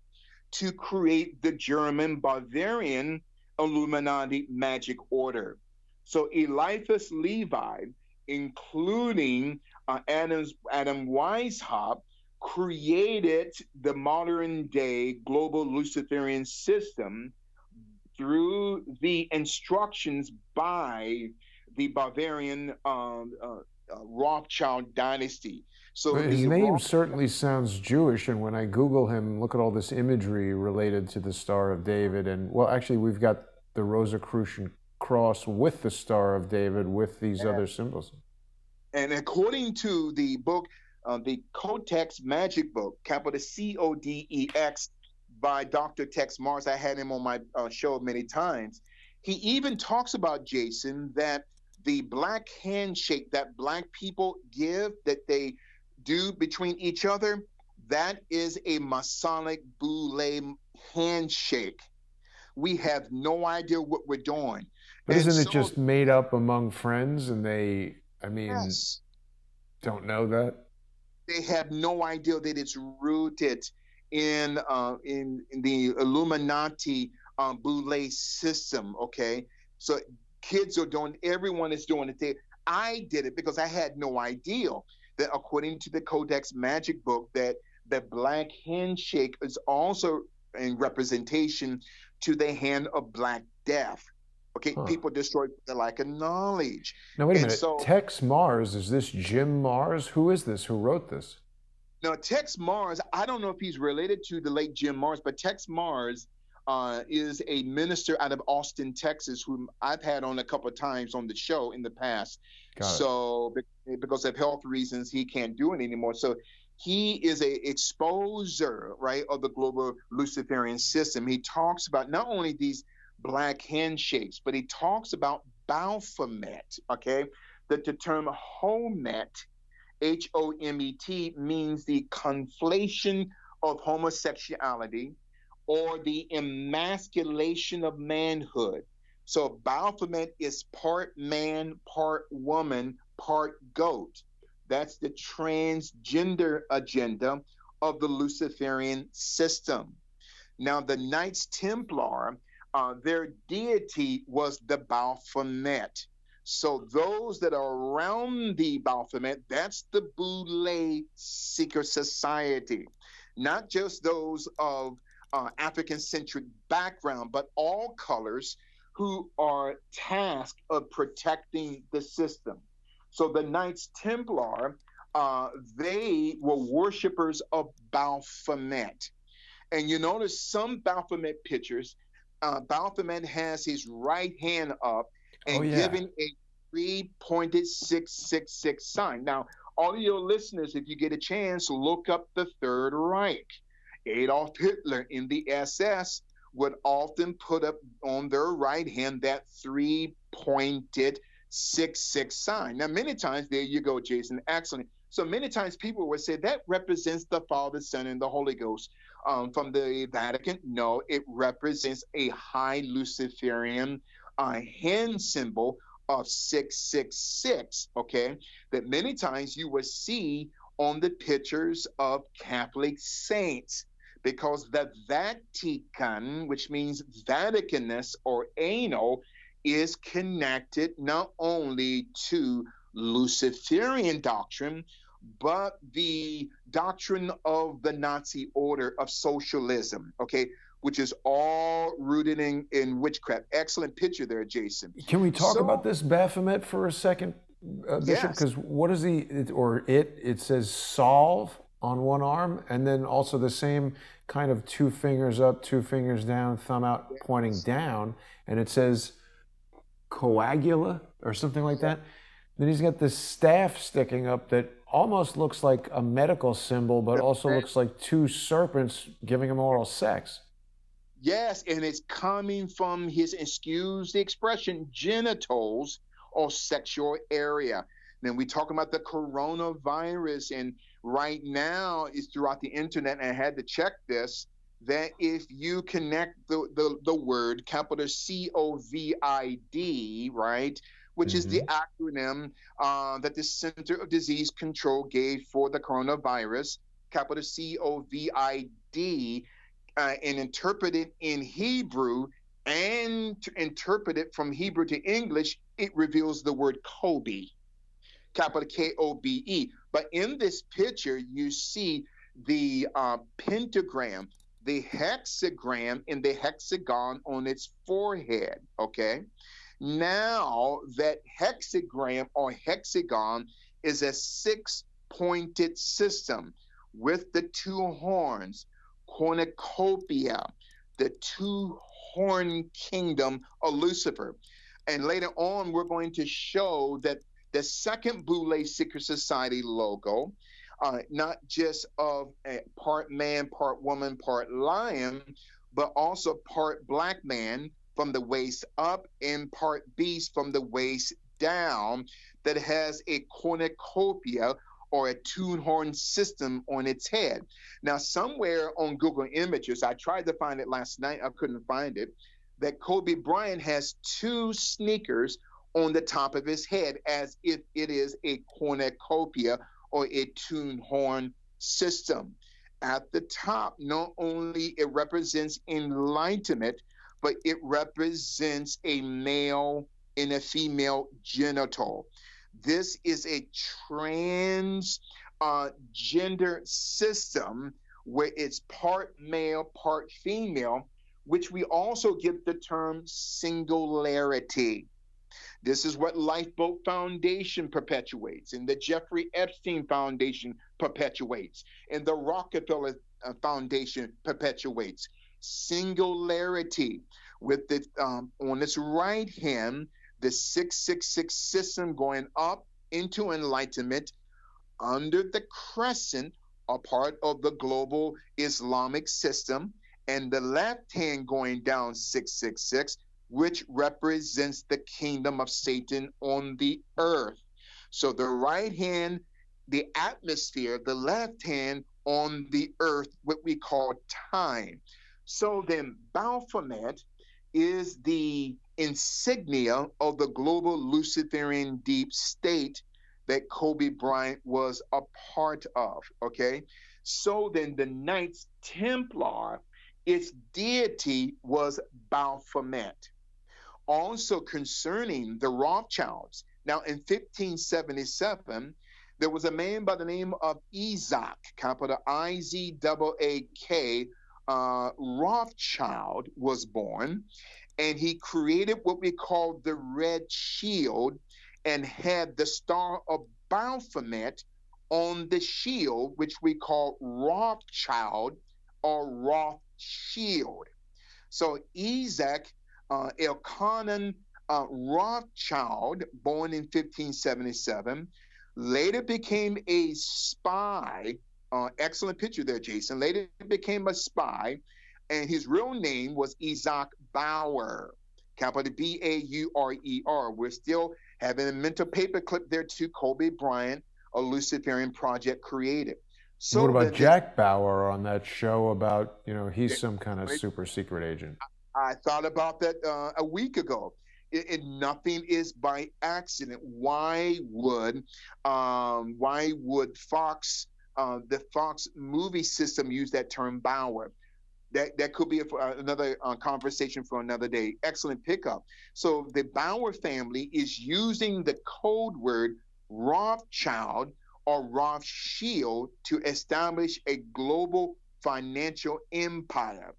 to create the German Bavarian Illuminati magic order. So Eliphas Levi, including Adam Weishaupt, created the modern day global Luciferian system through the instructions by the Bavarian Rothschild dynasty. So his name certainly sounds Jewish, and when I Google him, look at all this imagery related to the Star of David, and well, actually we've got the Rosicrucian cross with the Star of David with these other symbols. And according to the book, the Codex Magic Book, capital C-O-D-E-X, by Dr. Tex Mars, I had him on my show many times. He even talks about, Jason, that the black handshake that black people give, that they do between each other, that is a Masonic boule handshake. We have no idea what we're doing. But And isn't it so, just made up among friends and they, I mean, yes, don't know that? they have no idea that it's rooted in the Illuminati boule system. Okay, so kids are doing, everyone is doing it. I did it because I had no idea that according to the Codex Magic book that the black handshake is also in representation to the hand of Black Death. Okay, Huh. people destroy the lack of knowledge, Now, wait a and minute. so Tex Mars, is this Jim Mars? Who is this? Who wrote this? now, Tex Mars, I don't know if he's related to the late Jim Mars, but Tex Mars is a minister out of Austin, Texas, whom I've had on a couple of times on the show in the past. Got it. So, because of health reasons, he can't do it anymore. So, he is a exposer, right, of the global Luciferian system. He talks about not only these black handshakes, but he talks about Baphomet, okay? The term Homet, Homet, means the conflation of homosexuality or the emasculation of manhood. So Baphomet is part man, part woman, part goat. That's the transgender agenda of the Luciferian system. Now, the Knights Templar, their deity was the Baphomet. So those that are around the Baphomet, that's the Boule Seeker Society. Not just those of African-centric background, but all colors who are tasked of protecting the system. So the Knights Templar, they were worshipers of Baphomet. And you notice some Baphomet pictures, Baphomet has his right hand up Oh, and yeah. giving a three-pointed 666 sign. Now, all of your listeners, if you get a chance, look up the Third Reich. Adolf Hitler in the SS would often put up on their right hand that three-pointed 666 sign. Now, many times, there you go, Jason, excellent. So many times people would say that represents the Father, Son, and the Holy Ghost. From the Vatican, no, it represents a high Luciferian hand symbol of 666, okay, that many times you will see on the pictures of Catholic saints, because the Vatican, which means Vaticanus or anal, is connected not only to Luciferian doctrine, but the doctrine of the Nazi order of socialism, okay, which is all rooted in witchcraft. Excellent picture there, Jason. Can we talk about So, this Baphomet for a second, Bishop? yes, Because what is it says solve on one arm, and then also the same kind of 2 fingers up, 2 fingers down, thumb out, pointing yes, down, and it says coagula or something like that. Then he's got this staff sticking up that almost looks like a medical symbol, but also looks like two serpents giving him oral sex. yes, and it's coming from his, excuse the expression, genitals or sexual area. Then we talk about the coronavirus, and right now it's throughout the internet, and I had to check this, that if you connect the word capital COVID, right, which is the Mm-hmm. acronym that the Center of Disease Control gave for the coronavirus, capital COVID, and interpret it in Hebrew and to interpret it from Hebrew to English, it reveals the word Kobe, capital Kobe. But in this picture, you see the pentagram, the hexagram, and the hexagon on its forehead. Okay. Now, that hexagram or hexagon is a six-pointed system with the two horns, cornucopia, the two-horn kingdom of Lucifer. And later on, we're going to show that the second Boule Secret Society logo, not just of a part man, part woman, part lion, but also part black man from the waist up and part beast from the waist down that has a cornucopia or a tune horn system on its head. Now, somewhere on Google Images, I tried to find it last night, I couldn't find it, that Kobe Bryant has two sneakers on the top of his head as if it is a cornucopia or a tune horn system. At the top, not only it represents enlightenment, but it represents a male and a female genital. This is a trans gender system where it's part male, part female, which we also get the term singularity. This is what Lifeboat Foundation perpetuates, and the Jeffrey Epstein Foundation perpetuates, and the Rockefeller Foundation perpetuates. Singularity. With the on its right hand, the 666 system going up into enlightenment, under the crescent, a part of the global Islamic system, and the left hand going down 666, which represents the kingdom of Satan on the earth. So the right hand, the atmosphere, the left hand on the earth, what we call time. So then Baphomet is the insignia of the global Luciferian deep state that Kobe Bryant was a part of, okay? So then the Knights Templar, its deity was Baphomet. Also concerning the Rothschilds, now in 1577, there was a man by the name of Isaac, capital Izak, Rothschild was born, and he created what we call the Red Shield and had the Star of Baphomet on the shield, which we call Rothschild or Rothschild. So Isaac Elkanan Rothschild, born in 1577, later became a spy. Excellent picture there, Jason. Later became a spy, and his real name was Isaac Bauer, capital Baurer. We're still having a mental paperclip there to Kobe Bryant, a Luciferian project created. So what about Jack Bauer on that show about, he's some kind of super secret agent? I thought about that a week ago. Nothing is by accident. Why would Fox, the Fox movie system, use that term Bauer? That could be another conversation for another day. Excellent pickup. So the Bauer family is using the code word Rothschild or Rothschild to establish a global financial empire.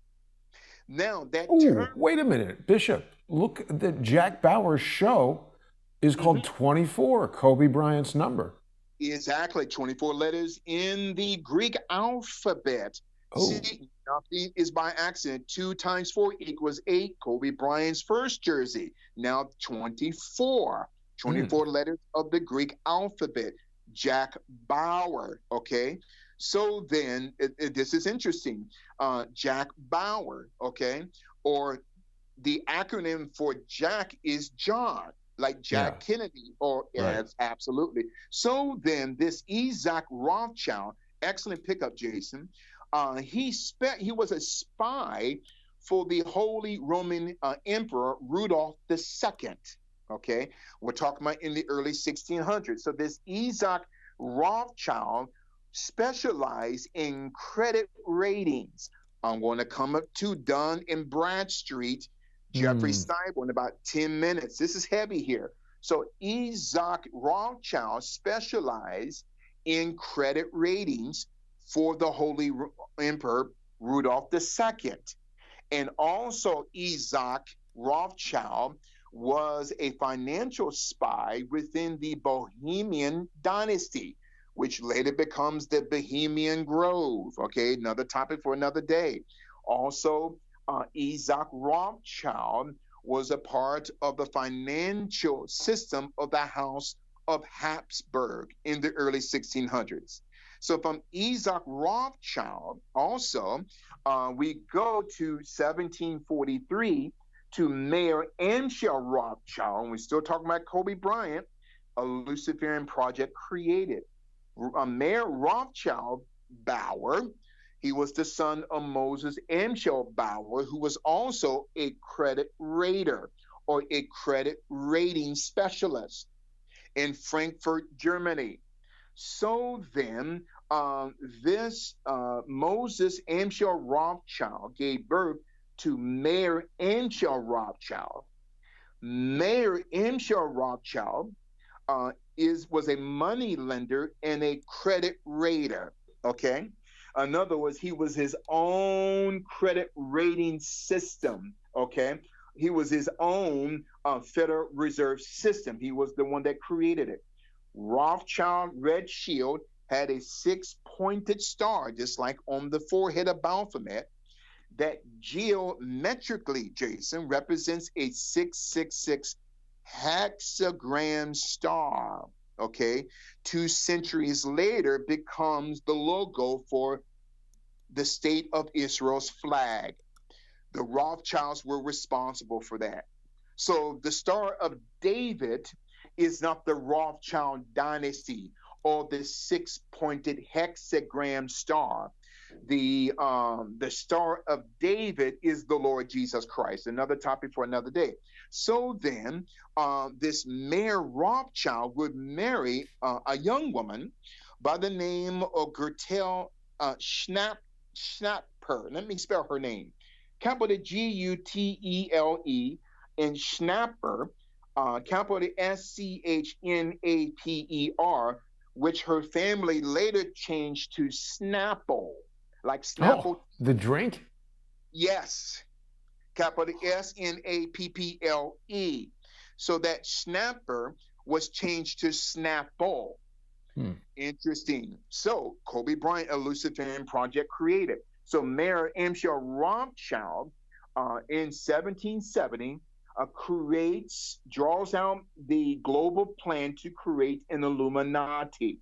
Now that term. Wait a minute, Bishop. Look, the Jack Bauer show is called 24, Kobe Bryant's number. Exactly, 24 letters in the Greek alphabet. See, nothing is by accident. 2 times 4 equals 8. Kobe Bryant's first jersey. Now 24. 24 letters of the Greek alphabet. Jack Bauer, okay? So then, this is interesting. Jack Bauer, okay? Or the acronym for Jack is John, like Jack Kennedy, or yes, absolutely. So then, this Isaac Rothschild, excellent pickup, Jason. He was a spy for the Holy Roman Emperor Rudolph II. Okay, we're talking about in the early 1600s. So this Isaac Rothschild specialized in credit ratings. I'm going to come up to Dunn and Bradstreet, Jeffrey Steibel, in about 10 minutes. This is heavy here. So Isaac Rothschild specialized in credit ratings for the Holy Emperor Rudolph II. And also Isaac Rothschild was a financial spy within the Bohemian dynasty, which later becomes the Bohemian Grove. Okay, another topic for another day. Also, Isaac Rothschild was a part of the financial system of the House of Habsburg in the early 1600s. So from Isaac Rothschild, also, we go to 1743 to Mayor Amschel Rothschild, and we're still talking about Kobe Bryant, a Luciferian project created. Mayor Rothschild Bauer, he was the son of Moses Amschel Bauer, who was also a credit rater or a credit rating specialist in Frankfurt, Germany. So then, this Moses Amschel Rothschild gave birth to Mayor Amschel Rothschild. Mayor Amschel Rothschild was a money lender and a credit rater. Okay, in other words, he was his own credit rating system. Okay, he was his own Federal Reserve System. He was the one that created it. Rothschild Red Shield had a six-pointed star, just like on the forehead of Baphomet, that geometrically, Jason, represents a 666 hexagram star. Okay, 2 centuries later becomes the logo for the State of Israel's flag. The Rothschilds were responsible for that. So the Star of David is not the Rothschild dynasty or the 6-pointed hexagram star. The Star of David is the Lord Jesus Christ. Another topic for another day. So then, this Mayor Rothschild would marry a young woman by the name of Gertel Schnapper. Let me spell her name. Capital G-U-T-E-L-E, and Schnapper, capital S-C-H-N-A-P-E-R, which her family later changed to Snapple, like Snapple. Oh, the drink? Yes, capital S-N-A-P-P-L-E. So that Snapper was changed to Snapple. Interesting. So Kobe Bryant, a Luciferian project created. So Mayor Amschel Rothschild in 1770 draws out the global plan to create an Illuminati.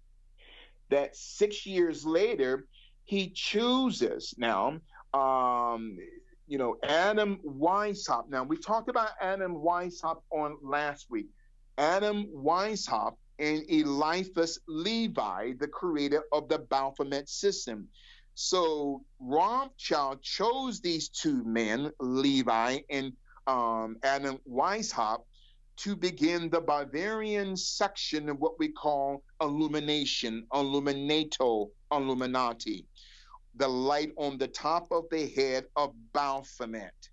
That 6 years later, he chooses now, Adam Weishaupt. Now, we talked about Adam Weishaupt on last week. Adam Weishaupt and Eliphas Levi, the creator of the Baphomet system. So Rothschild chose these two men, Levi and Adam Weishaupt, to begin the Bavarian section of what we call Illumination, Illuminato, Illuminati, the light on the top of the head of Baphomet.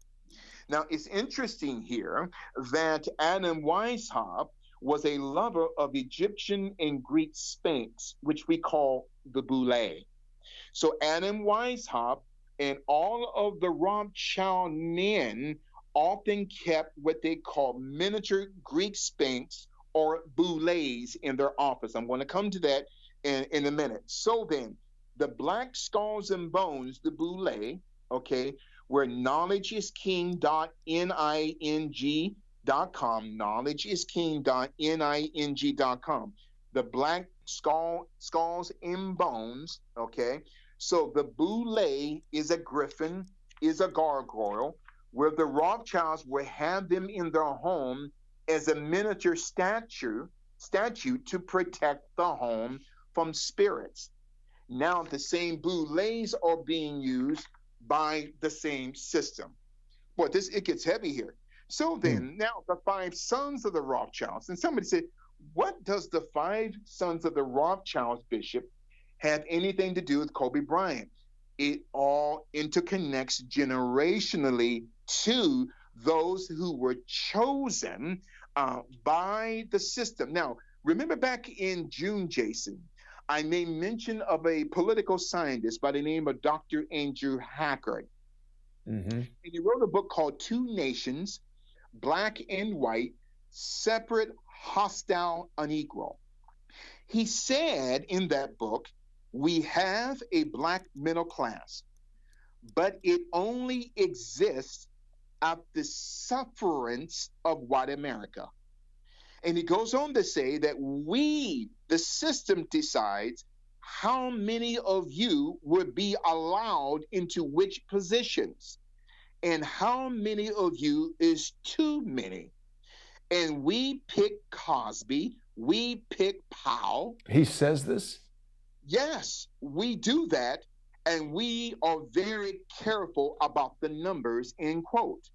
Now, it's interesting here that Adam Weishaupt was a lover of Egyptian and Greek Sphinx, which we call the boule. So Adam Weishaupt and all of the Rothschild men often kept what they call miniature Greek Sphinx or boules in their office. I'm going to come to that in a minute. So then, the black skulls and bones, the boule, okay, where knowledgeisking.ning.com, knowledgeisking.ning.com, the black skulls and bones, okay. So the boule is a griffin, is a gargoyle, where the Rothschilds will have them in their home as a miniature statue to protect the home from spirits. Now the same boules are being used by the same system. Boy, it gets heavy here. So then, now the 5 sons of the Rothschilds, and somebody said, what does the 5 sons of the Rothschilds, Bishop, have anything to do with Kobe Bryant? It all interconnects generationally to those who were chosen by the system. Now, remember back in June, Jason, I made mention of a political scientist by the name of Dr. Andrew Hackard. Mm-hmm. And he wrote a book called Two Nations, Black and White, Separate, Hostile, Unequal. He said in that book, we have a black middle class, but it only exists at the sufferance of white America. And he goes on to say that the system decides how many of you would be allowed into which positions. And how many of you is too many? And we pick Cosby, we pick Powell. He says this? Yes, we do that, and we are very careful about the numbers, end quote.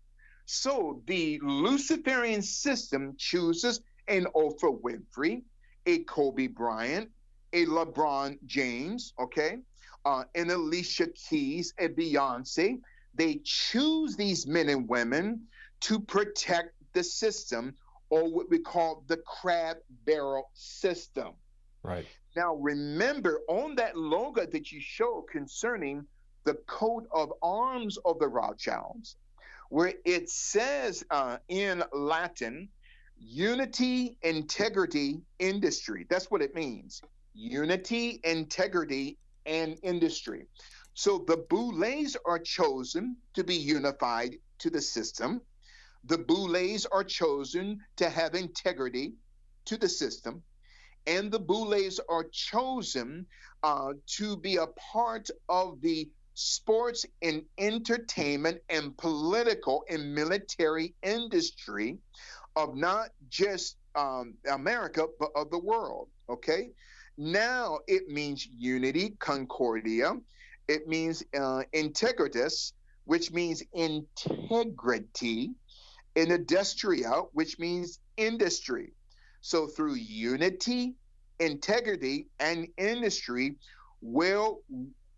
So the Luciferian system chooses an Oprah Winfrey, a Kobe Bryant, a LeBron James, okay, an Alicia Keys, a Beyonce. They choose these men and women to protect the system, or what we call the crab barrel system. Right. Now, remember on that logo that you show concerning the coat of arms of the Rothschilds, where it says in Latin, unity, integrity, industry. That's what it means. Unity, integrity, and industry. So the boulets are chosen to be unified to the system. The boulets are chosen to have integrity to the system, and the boulets are chosen to be a part of the sports and entertainment and political and military industry of not just America, but of the world. Okay. Now it means unity, concordia. It means integritas, which means integrity, and industria, which means industry. So through unity, integrity, and industry, will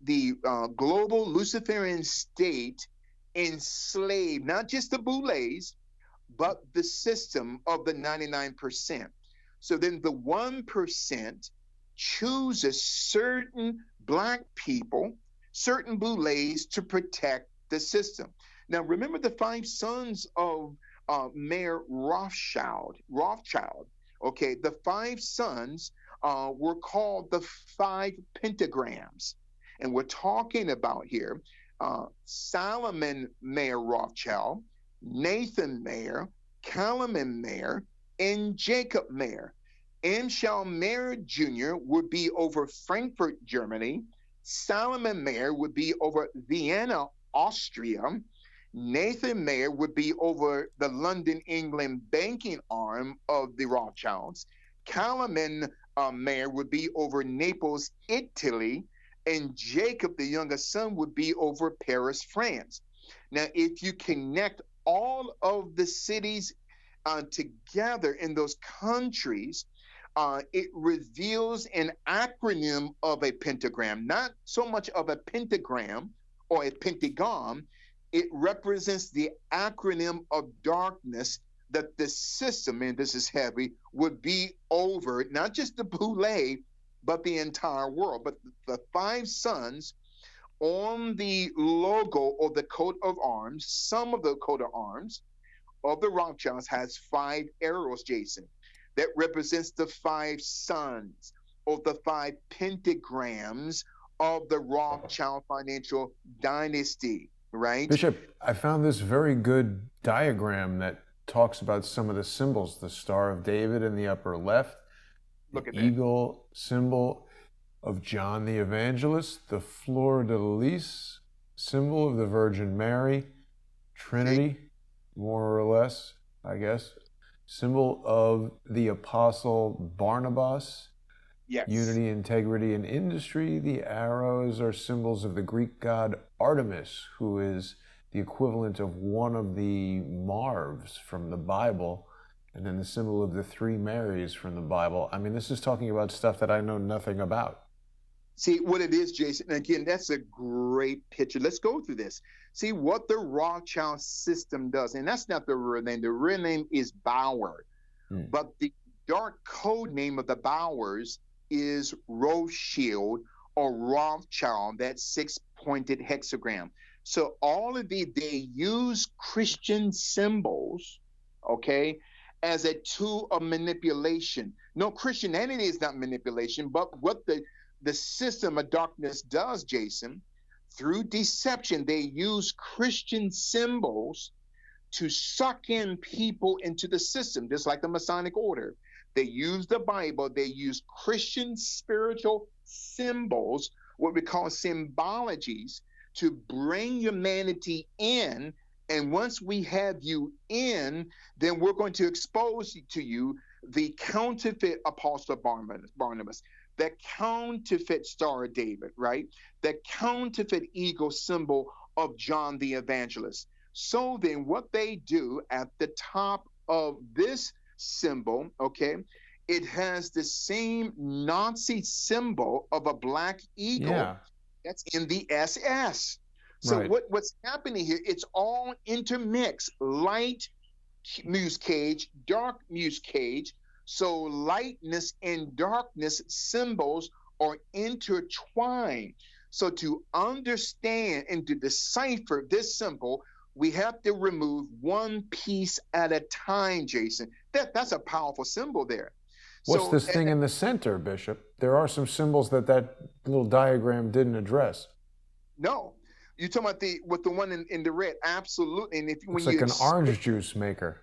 the global Luciferian state enslave not just the boulets, but the system of the 99%. So then the 1% chooses certain black people, certain boulets to protect the system. Now, remember the five sons of Mayor Rothschild. Okay, the five sons were called the five pentagrams. And we're talking about here Solomon Mayer Rothschild, Nathan Mayer, Kalaman Mayer, and Jacob Mayer. Amschel Mayer Jr. would be over Frankfurt, Germany. Solomon Mayer would be over Vienna, Austria. Nathan Mayer would be over the London, England banking arm of the Rothschilds. Kalaman Mayer would be over Naples, Italy. And Jacob, the youngest son, would be over Paris, France. Now, if you connect all of the cities together in those countries, it reveals an acronym of a pentagram, not so much of a pentagram or a pentagon. It represents the acronym of darkness that the system, and this is heavy, would be over not just the boule, but the entire world. But the five sons on the logo or the coat of arms, some of the coat of arms of the Rothschilds has five arrows, Jason, that represents the five sons or the five pentagrams of the Rothschild financial dynasty, right? Bishop, I found this very good diagram that talks about some of the symbols, the Star of David in the upper left, Look at the that. eagle symbol of John the Evangelist, the fleur de lis symbol of the Virgin Mary, Trinity, more or less, I guess, symbol of the Apostle Barnabas, Yes. unity, integrity, and industry. The arrows are symbols of the Greek god Artemis, who is the equivalent of one of the Marvs from the Bible, and then the symbol of the three Marys from the Bible. I mean, this is talking about stuff that I know nothing about. See what it is, Jason. Again, that's a great picture. Let's go through this. See what the Rothschild system does. And that's not the real name. The real name is Bauer. But the dark code name of the Bowers is Rothschild or Rothschild, that six-pointed hexagram. So all of they use Christian symbols, okay, as a tool of manipulation. No, Christianity is not manipulation, but what the system of darkness does, Jason, through deception, they use Christian symbols to suck in people into the system, just like the Masonic order. They use the Bible, they use Christian spiritual symbols, what we call symbologies, to bring humanity in And once we have you in, then we're going to expose to you the counterfeit Apostle Barnabas, the counterfeit Star of David, right? The counterfeit eagle symbol of John the Evangelist. So then, what they do at the top of this symbol, okay, it has the same Nazi symbol of a black eagle Yeah. that's in the SS. So Right. what's happening here? It's all intermixed. Light muse cage, dark muse cage. So lightness and darkness symbols are intertwined. So to understand and to decipher this symbol, we have to remove one piece at a time, Jason. That's a powerful symbol there. What's So this thing in the center, Bishop? There are some symbols that little diagram didn't address. no, you're talking about the one in the red. Absolutely. And if when Looks like you an orange juice maker.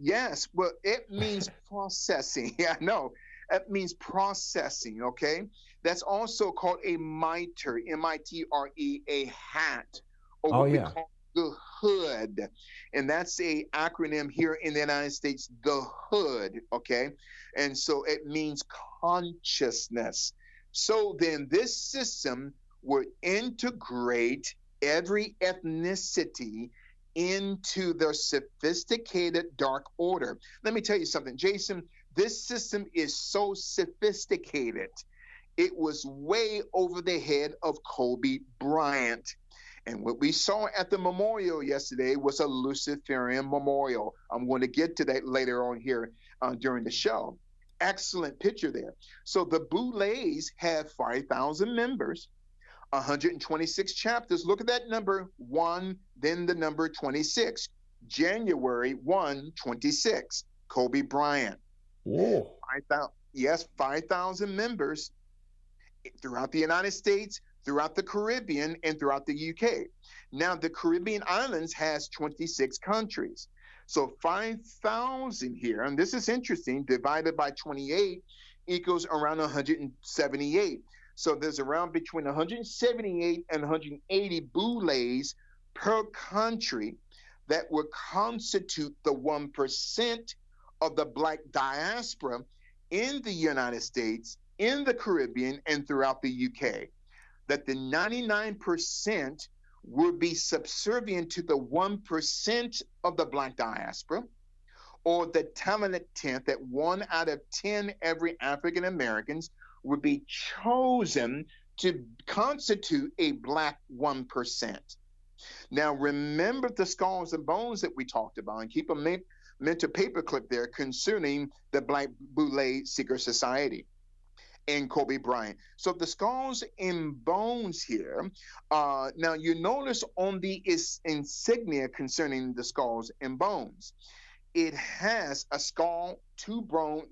yes, well, it means processing. Yeah, no, it means processing. Okay, that's also called a mitre, M-I-T-R-E, a hat, or Oh what we yeah. call the hood, and that's a acronym here in the United States, the hood. Okay, and so it means consciousness. So then, this system would integrate every ethnicity into their sophisticated dark order. Let me tell you something, Jason, this system is so sophisticated. It was way over the head of Kobe Bryant. And what we saw at the memorial yesterday was a Luciferian memorial. I'm going to get to that later on here during the show. Excellent picture there. So the Boules have 5,000 members. 126 chapters. Look at that number 1, then the number 26. January 1, 26. Kobe Bryant. Whoa. 5,000 members throughout the United States, throughout the Caribbean, and throughout the UK. Now, the Caribbean islands has 26 countries. So 5,000 here, and this is interesting, divided by 28 equals around 178. So there's around between 178 and 180 boules per country that would constitute the 1% of the black diaspora in the United States, in the Caribbean, and throughout the UK. That the 99% would be subservient to the 1% of the black diaspora, or the talented 10th, that 1 out of 10 every African Americans would be chosen to constitute a black 1%. Now, remember the skulls and bones that we talked about, and keep a mental paperclip there concerning the Black Boule Secret Society and Kobe Bryant. So the skulls and bones here, now you notice on the insignia concerning the skulls and bones, it has a skull, 2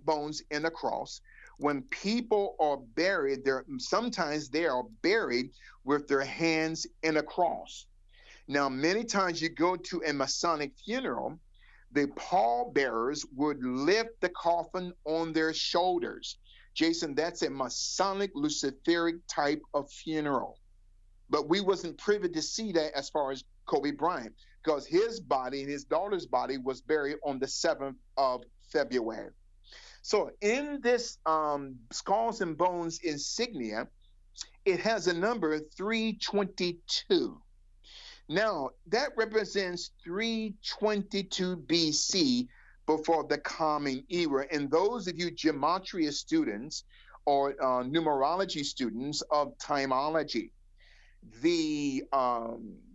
bones, and a cross. When people are buried, sometimes they are buried with their hands in a cross. Now, many times you go to a Masonic funeral, the pallbearers would lift the coffin on their shoulders. Jason, that's a Masonic Luciferic type of funeral. But we wasn't privy to see that as far as Kobe Bryant, because his body and his daughter's body was buried on the 7th of February. So in this skulls and bones insignia, it has a number 322. Now, that represents 322 BC, before the Common Era. And those of you gematria students or numerology students of timology, the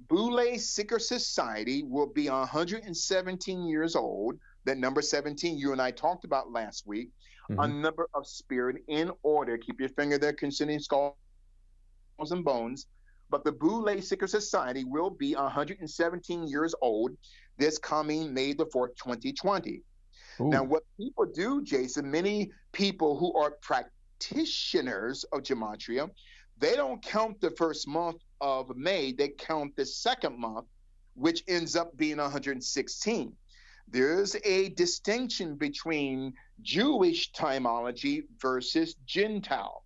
Boule Secret Society will be 117 years old. That number 17 you and I talked about last week. Mm-hmm. A number of spirit in order. Keep your finger there concerning skulls and bones. But the Boule Secret Society will be 117 years old this coming May the 4th, 2020. Ooh. Now, what people do, Jason, many people who are practitioners of gematria, they don't count the first month of May, they count the second month, which ends up being 116. There's a distinction between Jewish timology versus Gentile.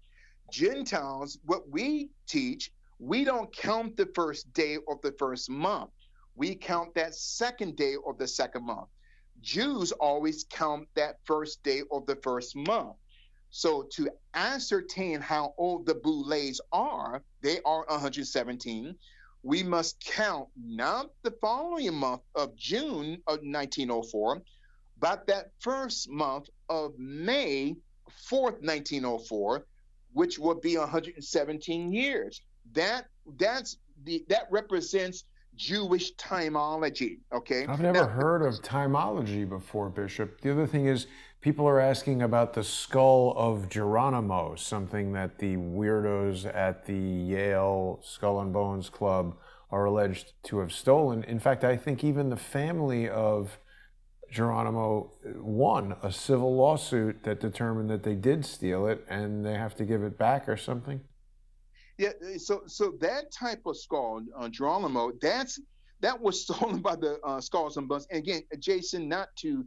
Gentiles, what we teach, we don't count the first day of the first month. We count that second day of the second month. Jews always count that first day of the first month. So to ascertain how old the boules are, they are 117. We must count not the following month of June of 1904, but that first month of May 4th, 1904, which would be 117 years. That represents Jewish timology. Okay. I've never Now, heard of timology before, Bishop. The other thing is, people are asking about the skull of Geronimo, something that the weirdos at the Yale Skull and Bones Club are alleged to have stolen. In fact, I think even the family of Geronimo won a civil lawsuit that determined that they did steal it and they have to give it back or something. yeah, so that type of skull, Geronimo, that was stolen by the Skulls and Bones. And again, Jason, not to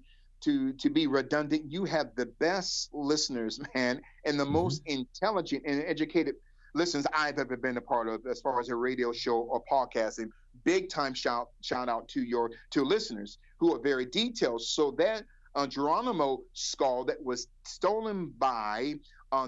be redundant, you have the best listeners, man, and the most intelligent and educated listeners I've ever been a part of, as far as a radio show or podcasting. Big time shout out to listeners who are very detailed. So that Geronimo skull that was stolen by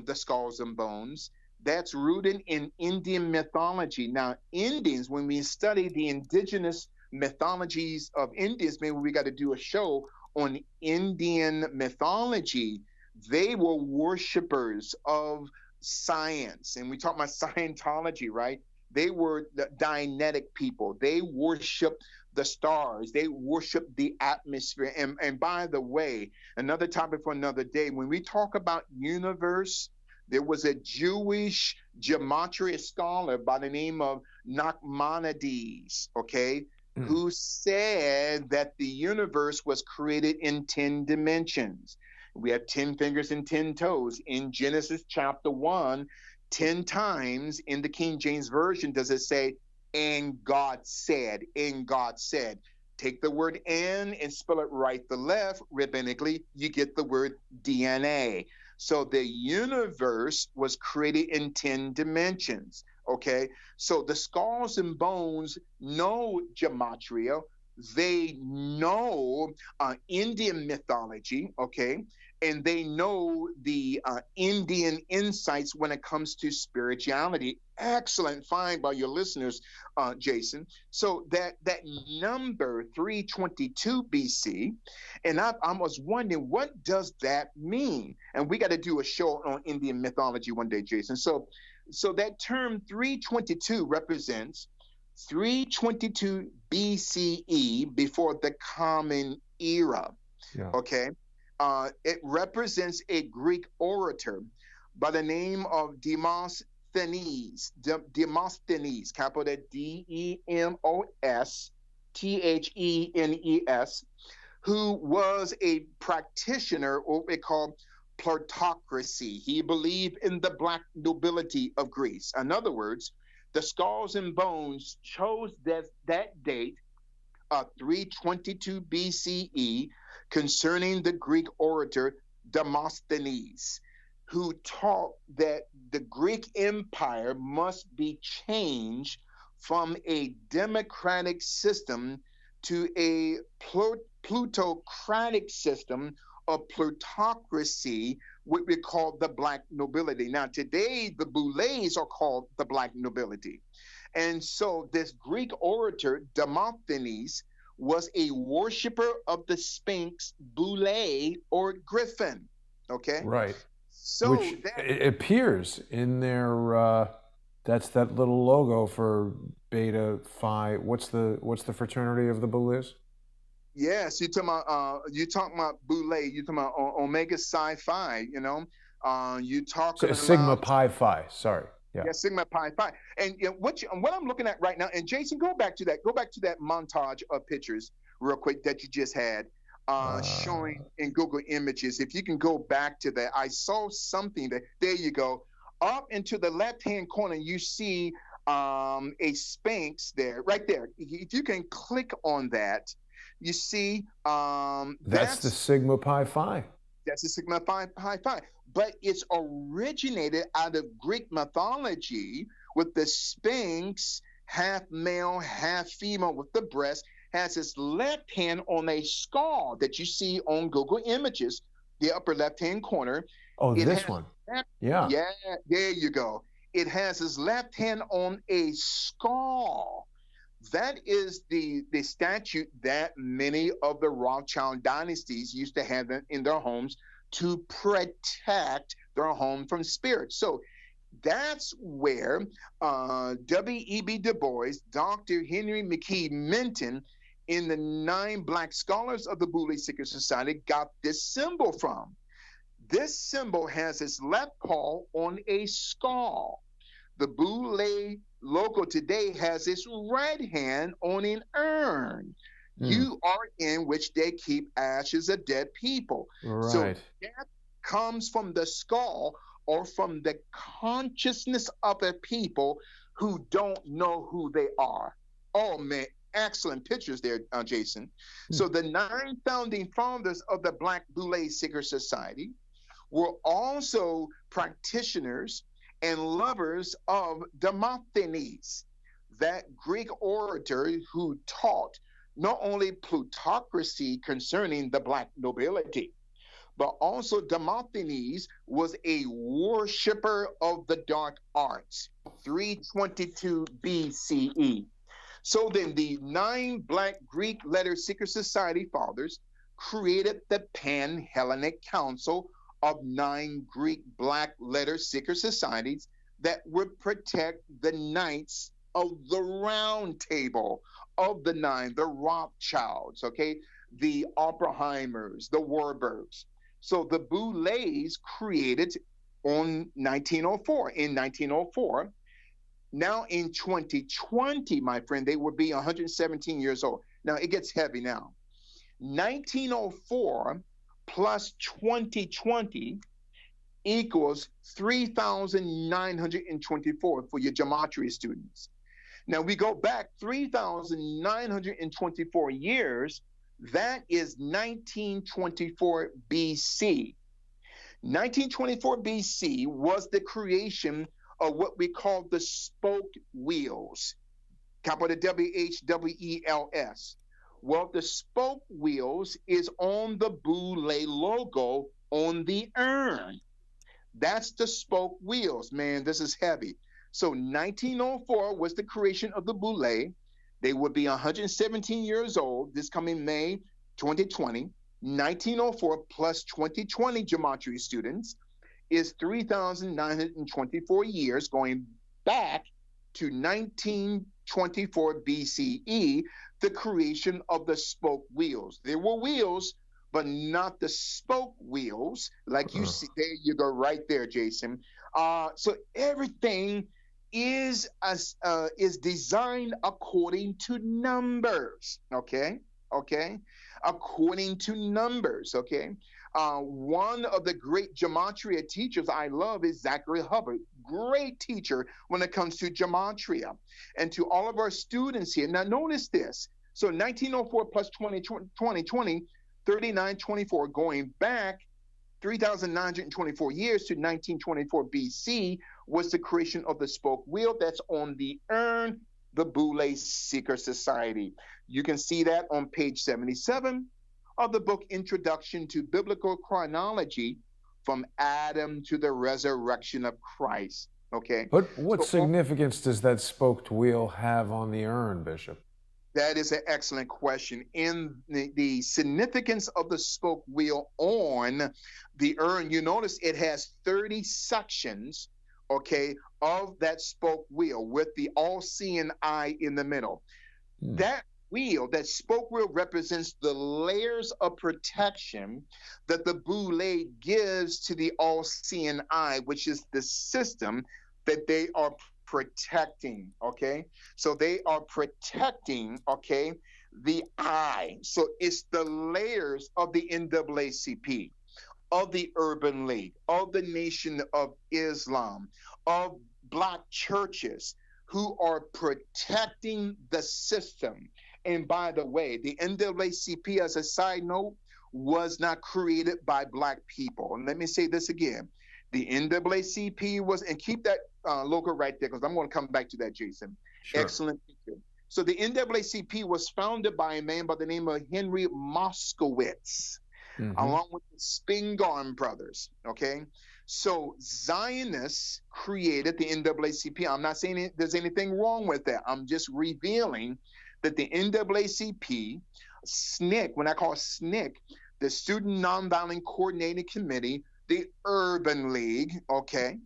the Skulls and Bones, that's rooted in Indian mythology. Now, Indians, when we study the indigenous mythologies of Indians, maybe we got to do a show on Indian mythology. They were worshipers of science, and we talk about Scientology, right? They were the Dianetic people. They worshiped the stars. They worshiped the atmosphere. And by the way, another topic for another day, when we talk about universe, there was a Jewish gematria scholar by the name of Nachmanides, okay, who said that the universe was created in 10 dimensions. We have 10 fingers and 10 toes. In Genesis chapter 1, 10 times in the King James Version does it say, and God said, and God said. Take the word and spell it right to left, rabbinically, you get the word DNA. So the universe was created in 10 dimensions, okay? So the Skulls and Bones know gematria. They know Indian mythology, okay? And they know the Indian insights when it comes to spirituality. Excellent find by your listeners, Jason. So that number 322 BC, and I was wondering, what does that mean? And we got to do a show on Indian mythology one day, Jason. So that term 322 represents 322 BCE, before the Common Era. Yeah. Okay. It represents a Greek orator by the name of Demosthenes, capital Demosthenes, who was a practitioner, or what we call plutocracy. He believed in the black nobility of Greece. In other words, the Skulls and Bones chose that date, 322 BCE, concerning the Greek orator Demosthenes, who taught that the Greek Empire must be changed from a democratic system to a plutocratic system of plutocracy, what we call the black nobility. Now, today, the boules are called the black nobility. And so this Greek orator, Demosthenes, was a worshiper of the Sphinx, boule, or griffin. Okay? Right. So which it appears in their, that's that little logo for Beta Phi. What's the fraternity of the boules? Yes, you're talking about boule. You're talking about Omega Psi Phi. You know, you talking about Sigma Pi Phi. Sorry. Yeah, Sigma Pi Phi. And what I'm looking at right now, and Jason, go back to that montage of pictures real quick that you just had, showing in Google Images. If you can go back to that, I saw something there you go. Up into the left-hand corner, you see a Sphinx there, right there. If you can click on that, you see that's the Sigma Pi Phi. That's the Sigma Pi Phi. But it's originated out of Greek mythology, with the Sphinx, half male, half female, with the breast, has his left hand on a skull that you see on Google Images, the upper left-hand corner. Oh, It this has, one. Yeah. yeah, there you go. It has his left hand on a skull. That is the statute that many of the Rothschild dynasties used to have in their homes to protect their home from spirits. So that's where W.E.B. Du Bois, Dr. Henry McKee Minton, in the 9 Black Scholars of the Boule Secret Society, got this symbol from. This symbol has its left paw on a skull. The Boule logo today has its right hand on an urn. You are in which they keep ashes of dead people. Right. So death comes from the skull or from the consciousness of a people who don't know who they are. Oh man, excellent pictures there, Jason. So the 9 founding fathers of the Black Boule Secret Society were also practitioners and lovers of Demosthenes, that Greek orator who taught not only plutocracy concerning the Black nobility, but also Demosthenes was a worshiper of the dark arts, 322 BCE. So then the 9 Black Greek letter secret society fathers created the Pan-Hellenic Council of 9 Greek black letter secret societies that would protect the Knights of the Round Table of the 9, the Rothschilds, okay, the Oppenheimers, the Warburgs. So the Boules created in 1904. Now in 2020, my friend, they would be 117 years old. Now it gets heavy now. 1904 plus 2020 equals 3,924 for your gematria students. Now we go back 3,924 years, that is 1924 BC. 1924 BC was the creation of what we call the spoke wheels, capital WHWELS. Well, the spoke wheels is on the Boule logo on the urn. That's the spoke wheels. Man, this is heavy. So 1904 was the creation of the Boule. They would be 117 years old this coming May 2020. 1904 plus 2020 gematria students is 3,924 years, going back to 1924 BCE, the creation of the spoke wheels. There were wheels, but not the spoke wheels like you see. There you go, right there, Jason. So everything is designed according to numbers. Okay, according to numbers. Okay. One of the great gematria teachers I love is Zachary Hubbard. Great teacher when it comes to gematria. And to all of our students here, now notice this. So 1904 plus 2020, 3924, going back 3,924 years to 1924 BC was the creation of the spoke wheel that's on the urn, the Boule Secret Society. You can see that on page 77 of the book Introduction to Biblical Chronology, From Adam to the Resurrection of Christ. Okay. But what significance does that spoked wheel have on the urn, Bishop? That is an excellent question. In the significance of the spoke wheel on the urn, you notice it has 30 sections, okay, of that spoke wheel with the all-seeing eye in the middle. That wheel, that spoke wheel, represents the layers of protection that the Boule gives to the all-seeing eye, which is the system that they are protecting. Okay, so they are protecting, okay, the eye. So it's the layers of the NAACP, of the Urban League, of the Nation of Islam, of Black churches who are protecting the system. And by the way, the NAACP, as a side note, was not created by Black people. And let me say this again. The NAACP was, and keep that logo right there, because I'm going to come back to that, Jason. Sure. Excellent picture. So the NAACP was founded by a man by the name of Henry Moskowitz, along with the Spingarn brothers. Okay. So Zionists created the NAACP. I'm not saying there's anything wrong with that. I'm just revealing that the NAACP, SNCC, when I call SNCC, the Student Nonviolent Coordinating Committee, the Urban League, okay?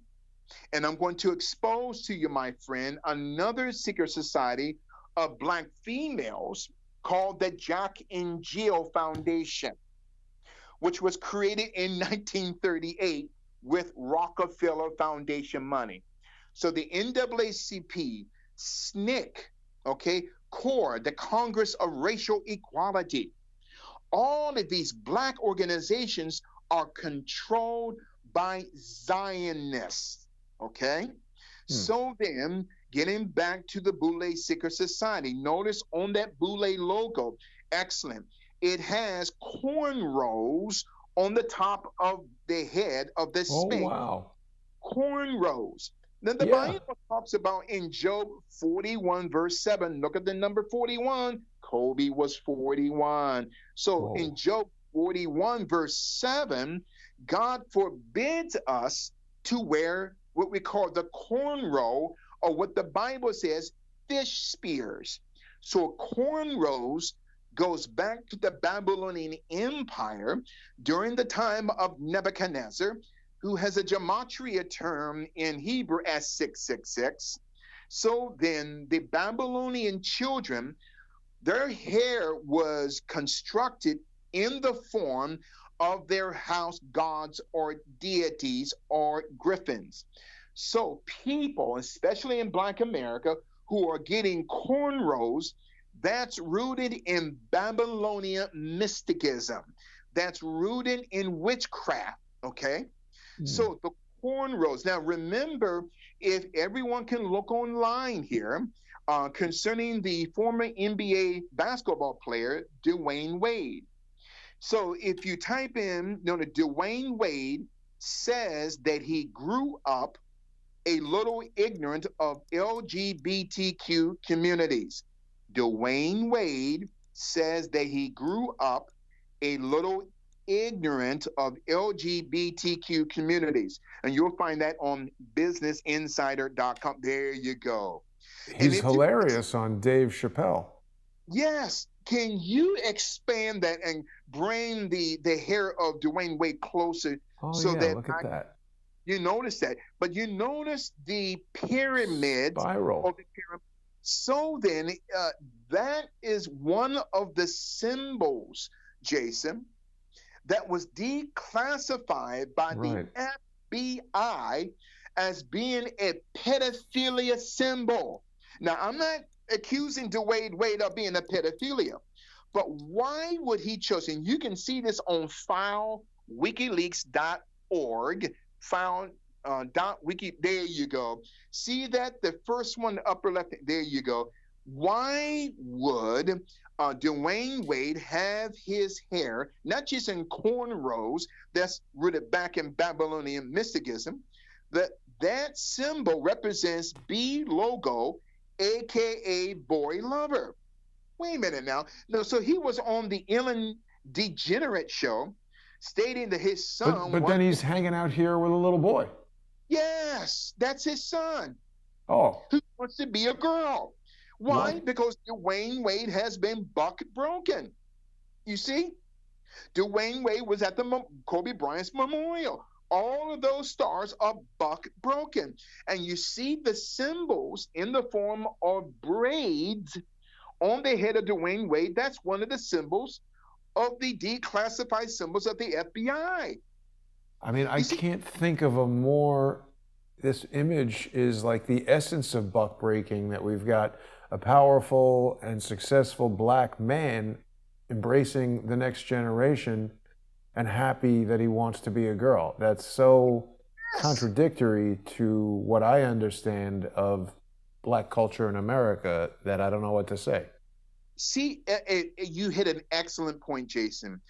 And I'm going to expose to you, my friend, another secret society of Black females called the Jack and Jill Foundation, which was created in 1938 with Rockefeller Foundation money. So the NAACP, SNCC, okay, CORE, the Congress of Racial Equality, all of these Black organizations are controlled by Zionists, okay? So then, getting back to the Boule Secret Society, notice on that Boule logo, excellent, it has cornrows on the top of the head of the Sphinx. Oh, wow. Cornrows. Now, the Bible talks about in Job 41, verse 7, look at the number 41. Kobe was 41. So in Job 41, verse 7, God forbids us to wear what we call the cornrow, or what the Bible says, fish spears. So cornrows goes back to the Babylonian Empire during the time of Nebuchadnezzar, who has a gematria term in Hebrew as 666. So then the Babylonian children, their hair was constructed in the form of their house gods or deities or griffins. So people, especially in Black America, who are getting cornrows, that's rooted in Babylonian mysticism. That's rooted in witchcraft, okay? So the cornrows. Now remember, if everyone can look online here, concerning the former NBA basketball player, Dwayne Wade. So if you type in, Dwayne Wade says that he grew up a little ignorant of LGBTQ communities. Dwayne Wade says that he grew up a little ignorant of LGBTQ communities. And you'll find that on businessinsider.com. There you go. He's hilarious on Dave Chappelle. Yes. Can you expand that and bring the hair of Dwayne Wade closer? Look at that. You notice that. But you notice the pyramids. Spiral. Of the pyramid. So then, that is one of the symbols, Jason, that was declassified by the FBI as being a pedophilia symbol. Now, I'm not accusing Dwayne Wade of being a pedophilia, but why would he choose? And you can see this on filewikileaks.org, .wiki, there you go. See that? The first one, upper left, there you go. Why would Dwayne Wade have his hair, not just in cornrows, that's rooted back in Babylonian mysticism, that symbol represents B logo, aka boy lover. Wait a minute now. No, so he was on the Ellen DeGeneres show stating that his son... But then he's hanging out here with a little boy. Yes, that's his son. Oh. Who wants to be a girl. Why? What? Because Dwayne Wade has been buck broken. You see? Dwayne Wade was at the Kobe Bryant's memorial. All of those stars are buck broken. And you see the symbols in the form of braids on the head of Dwayne Wade. That's one of the symbols of the declassified symbols of the FBI. I mean, I can't think of a more... This image is like the essence of buck breaking, that we've got a powerful and successful Black man embracing the next generation and happy that he wants to be a girl. That's so contradictory to what I understand of Black culture in America that I don't know what to say. See, you hit an excellent point, Jason.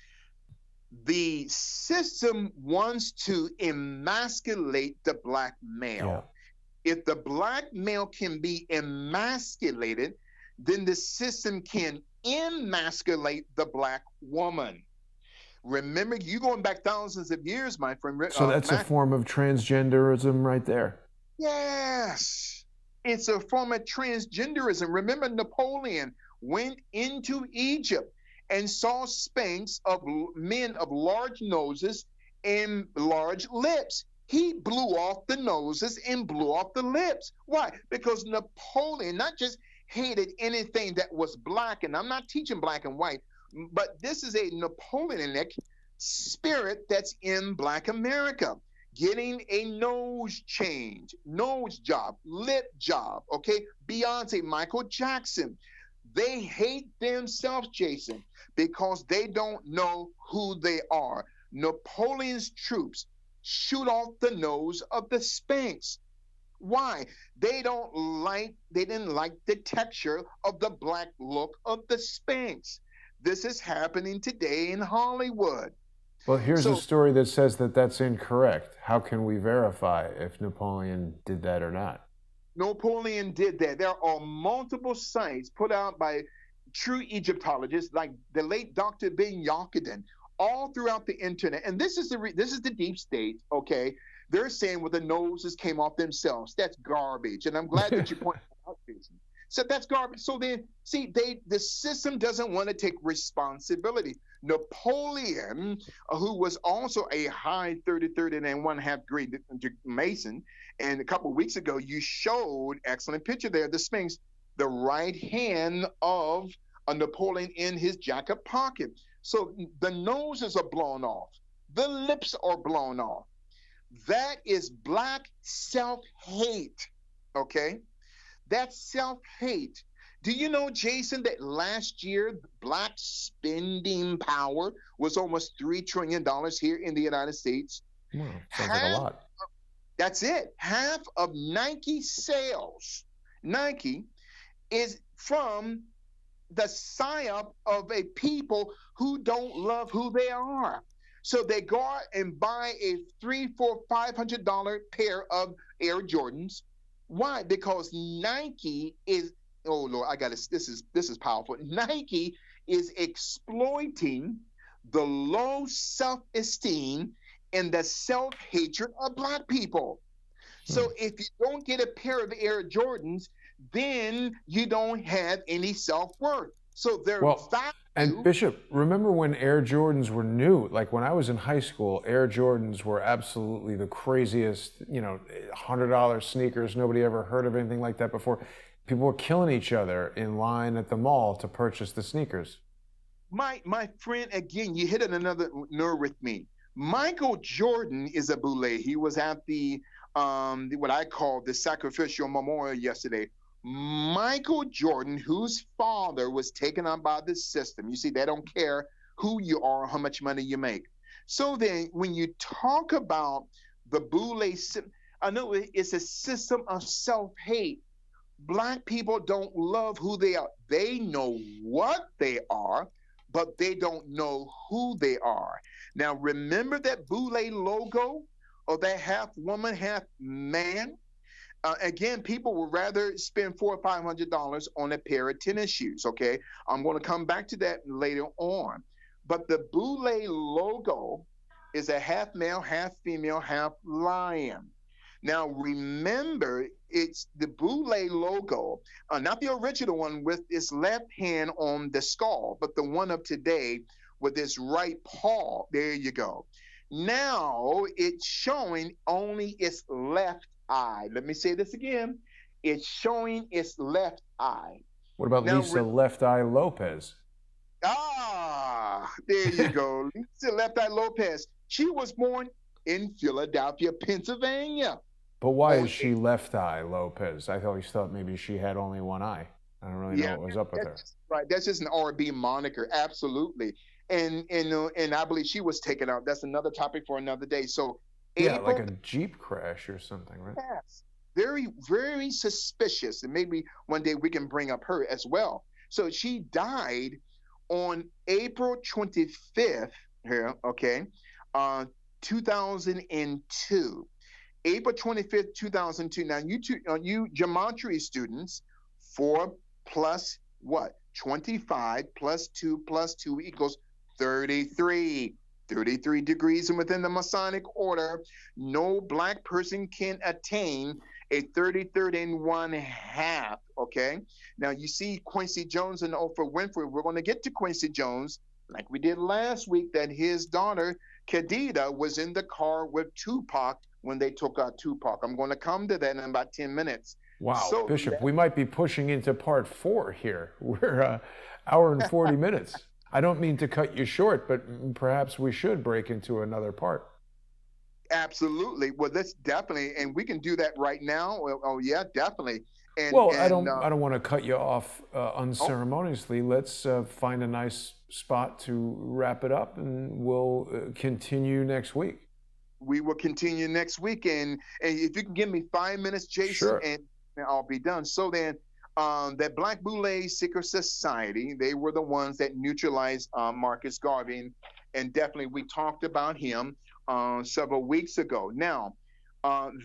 The system wants to emasculate the Black male. Yeah. If the Black male can be emasculated, then the system can emasculate the black woman. Remember, you going back thousands of years, my friend. So that's a form of transgenderism right there. Yes, it's a form of transgenderism. Remember, Napoleon went into Egypt and saw spanks of men of large noses and large lips. He blew off the noses and blew off the lips. Why? Because Napoleon not just hated anything that was black, and I'm not teaching black and white, but this is a Napoleonic spirit that's in Black America. Getting a nose change, nose job, lip job, okay? Beyonce, Michael Jackson. They hate themselves, Jason, because they don't know who they are. Napoleon's troops shoot off the nose of the Sphinx. Why? They didn't like the texture of the black look of the Sphinx. This is happening today in Hollywood. Well, here's a story that says that that's incorrect. How can we verify if Napoleon did that or not? Napoleon did that. There are multiple sites put out by true Egyptologists like the late Dr. Ben Yakadin all throughout the internet. And this is the deep state, okay? They're saying, well, the noses came off themselves. That's garbage. And I'm glad that you pointed that out, Jason. So that's garbage. So then, see, the system doesn't want to take responsibility. Napoleon, who was also a high 33rd and 1/2 grade Mason, and a couple of weeks ago, you showed, excellent picture there, the Sphinx, the right hand of a Napoleon in his jacket pocket. So the noses are blown off. The lips are blown off. That is black self-hate, okay? That's self-hate. Do you know, Jason, that last year, black spending power was almost $3 trillion here in the United States? Wow, sounds like a lot. That's it. Half of Nike sales, Nike, is from the psyop of a people who don't love who they are. So they go out and buy a $300, $400, $500 pair of Air Jordans. Why? Because Nike is, oh Lord, this is powerful. Nike is exploiting the low self-esteem and the self-hatred of black people. So if you don't get a pair of Air Jordans, then you don't have any self-worth. So and Bishop, remember when Air Jordans were new? Like when I was in high school, Air Jordans were absolutely the craziest, $100 sneakers. Nobody ever heard of anything like that before. People were killing each other in line at the mall to purchase the sneakers. My friend, again, you hit another nerve with me. Michael Jordan is a boule. He was at the what I call the sacrificial memorial yesterday. Michael Jordan, whose father was taken on by the system. You see, they don't care who you are, how much money you make. So then when you talk about the boule, I know it's a system of self-hate. Black people don't love who they are. They know what they are, but they don't know who they are. Now, remember that boule logo of that half woman, half man? Again, people would rather spend $400 or $500 on a pair of tennis shoes, okay? I'm going to come back to that later on. But the boule logo is a half male, half female, half lion. Now, remember, it's the boule logo, not the original one with its left hand on the skull, but the one of today with its right paw. There you go. Now, it's showing only its left eye. Let me say this again. It's showing its left eye. What about now, Lisa Left Eye Lopez? Ah, there you go. Lisa Left Eye Lopez. She was born in Philadelphia, Pennsylvania. But why is she Left Eye Lopez? I always thought maybe she had only one eye. I don't really know what was up with her. Right, that's just an R&B moniker, absolutely. And I believe she was taken out. That's another topic for another day. So yeah, like a Jeep crash or something, right? Yes. Very, very suspicious. And maybe one day we can bring up her as well. So she died on April 25th, here, okay, 2002. April 25th, 2002. Now, you geometry students, 4 plus what? 25 plus 2 plus 2 equals 33. 33 degrees, and within the Masonic order, no black person can attain a 33rd and 1/2. Okay. Now you see Quincy Jones and Oprah Winfrey. We're going to get to Quincy Jones like we did last week, that his daughter Khadida was in the car with Tupac when they took out Tupac. I'm going to come to that in about 10 minutes. Wow, So Bishop, we might be pushing into part 4 here. We're hour and 40 minutes. I don't mean to cut you short, but perhaps we should break into another part. Absolutely. Well, that's definitely, and we can do that right now. Oh yeah, definitely. Well, I don't want to cut you off unceremoniously. Oh. Let's find a nice spot to wrap it up, and we'll continue next week. We will continue next week, and if you can give me 5 minutes, Jason, sure. and I'll be done. So then, that Black Boule Secret Society, they were the ones that neutralized Marcus Garvey, and definitely we talked about him several weeks ago. Now,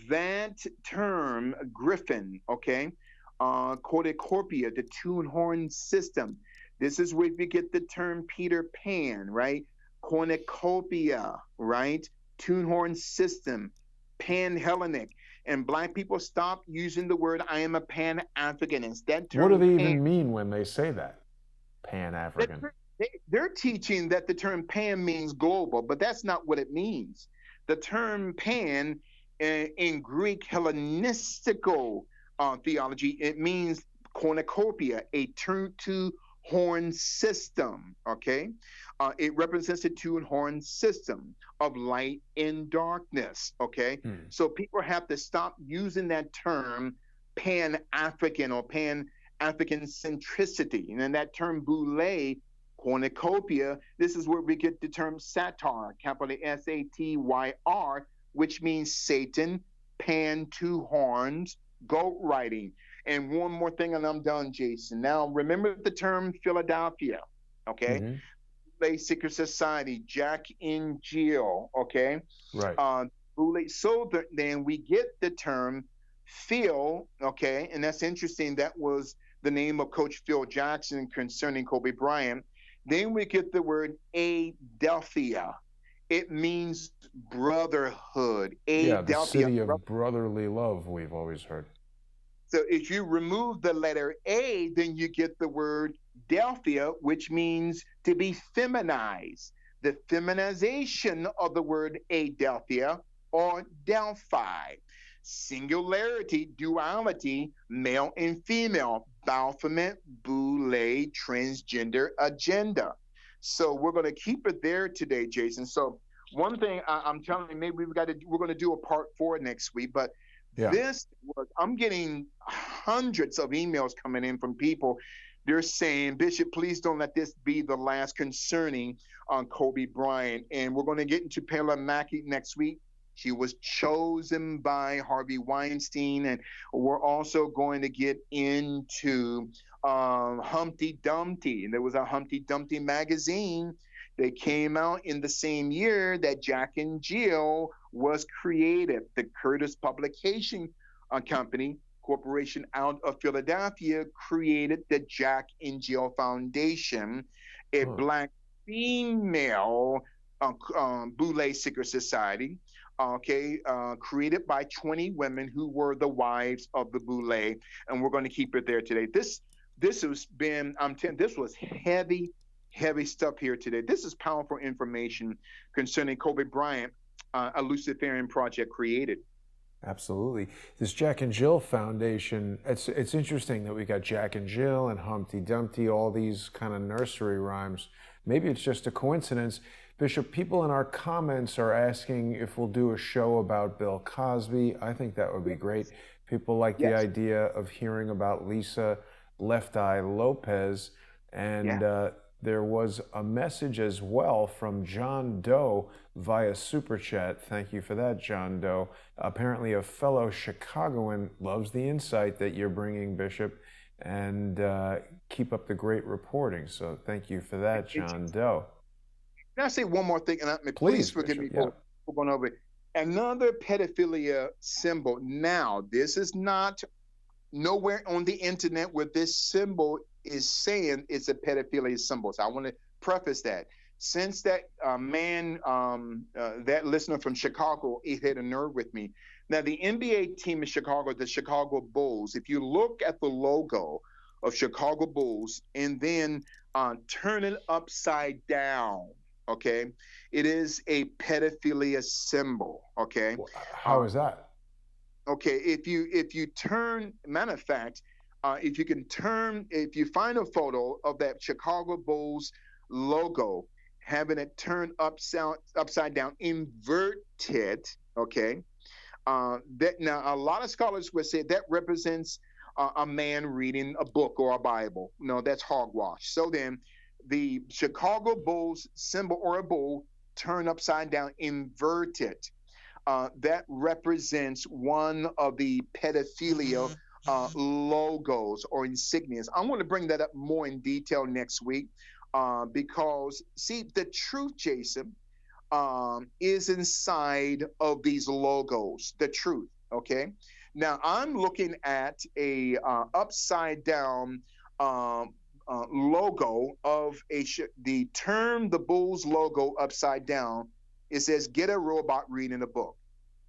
that term, Griffin, okay, cornucopia, the two-horn system. This is where we get the term Peter Pan, right? Cornucopia, right? Two-horn system, Pan-Hellenic. And black people stopped using the word "I am a Pan-Africanist." That term. What do they even mean when they say that? Pan-African. They're teaching that the term Pan means global, but that's not what it means. The term Pan in Greek Hellenistical theology, it means cornucopia, a two-horn system. Okay, it represents a two-horn system of light and darkness. Okay, so people have to stop using that term Pan-African or Pan-African centricity, and then that term boule, cornucopia. This is where we get the term satyr, capital Satyr, which means Satan, Pan, two horns, goat riding. And one more thing, and I'm done, Jason. Now, remember the term Philadelphia, okay? Secret Society, Jack and Jill, okay? Right. So then we get the term Phil, okay? And that's interesting. That was the name of Coach Phil Jackson concerning Kobe Bryant. Then we get the word Adelphia. It means brotherhood. Yeah, the city of brotherly love, we've always heard. So if you remove the letter A, then you get the word Delphia, which means to be feminized. The feminization of the word Adelphia or Delphi. Singularity, duality, male and female, Baphomet, Boule, transgender agenda. So we're going to keep it there today, Jason. So one thing I'm telling you, maybe we're going to do a part 4 next week, but I'm getting hundreds of emails coming in from people. They're saying, Bishop, please don't let this be the last concerning on Kobe Bryant. And we're going to get into Pamela Mackey next week. She was chosen by Harvey Weinstein. And we're also going to get into Humpty Dumpty. And there was a Humpty Dumpty magazine that came out in the same year that Jack and Jill was created. The Curtis Publication Company Corporation out of Philadelphia created the Jack and Jill Foundation, a black female Boule Secret Society, created by 20 women who were the wives of the Boule, and we're going to keep it there today. This has been, this was heavy stuff here today. This is powerful information concerning Kobe Bryant, a Luciferian project created. Absolutely. This Jack and Jill Foundation, it's interesting that we got Jack and Jill and Humpty Dumpty, all these kind of nursery rhymes. Maybe it's just a coincidence. Bishop, people in our comments are asking if we'll do a show about Bill Cosby. I think that would be great. People like the idea of hearing about Lisa Left Eye Lopez. And there was a message as well from John Doe via Super Chat. Thank you for that, John Doe. Apparently a fellow Chicagoan loves the insight that you're bringing, Bishop, and keep up the great reporting. So thank you for that, John Doe. Can I say one more thing? And please forgive me for going over it. Another pedophilia symbol. Now, this is not nowhere on the internet where this symbol is saying it's a pedophilia symbol. So I want to preface that. Since that man, that listener from Chicago, he hit a nerve with me. Now, the NBA team in Chicago, the Chicago Bulls, if you look at the logo of Chicago Bulls and then turn it upside down, okay, it is a pedophilia symbol, okay? How is that? Okay, if you turn, matter of fact, if you can turn, if you find a photo of that Chicago Bulls logo, having it turned upside down, inverted, okay. That now a lot of scholars would say that represents a man reading a book or a Bible. No, that's hogwash. So then, the Chicago Bulls symbol or a bull turned upside down, inverted, that represents one of the pedophilia logos or insignias. I'm going to bring that up more in detail next week because, see, the truth, Jason, is inside of these logos. The truth, okay? Now, I'm looking at a upside down logo of the term, the Bulls logo upside down. It says, get a robot reading a book.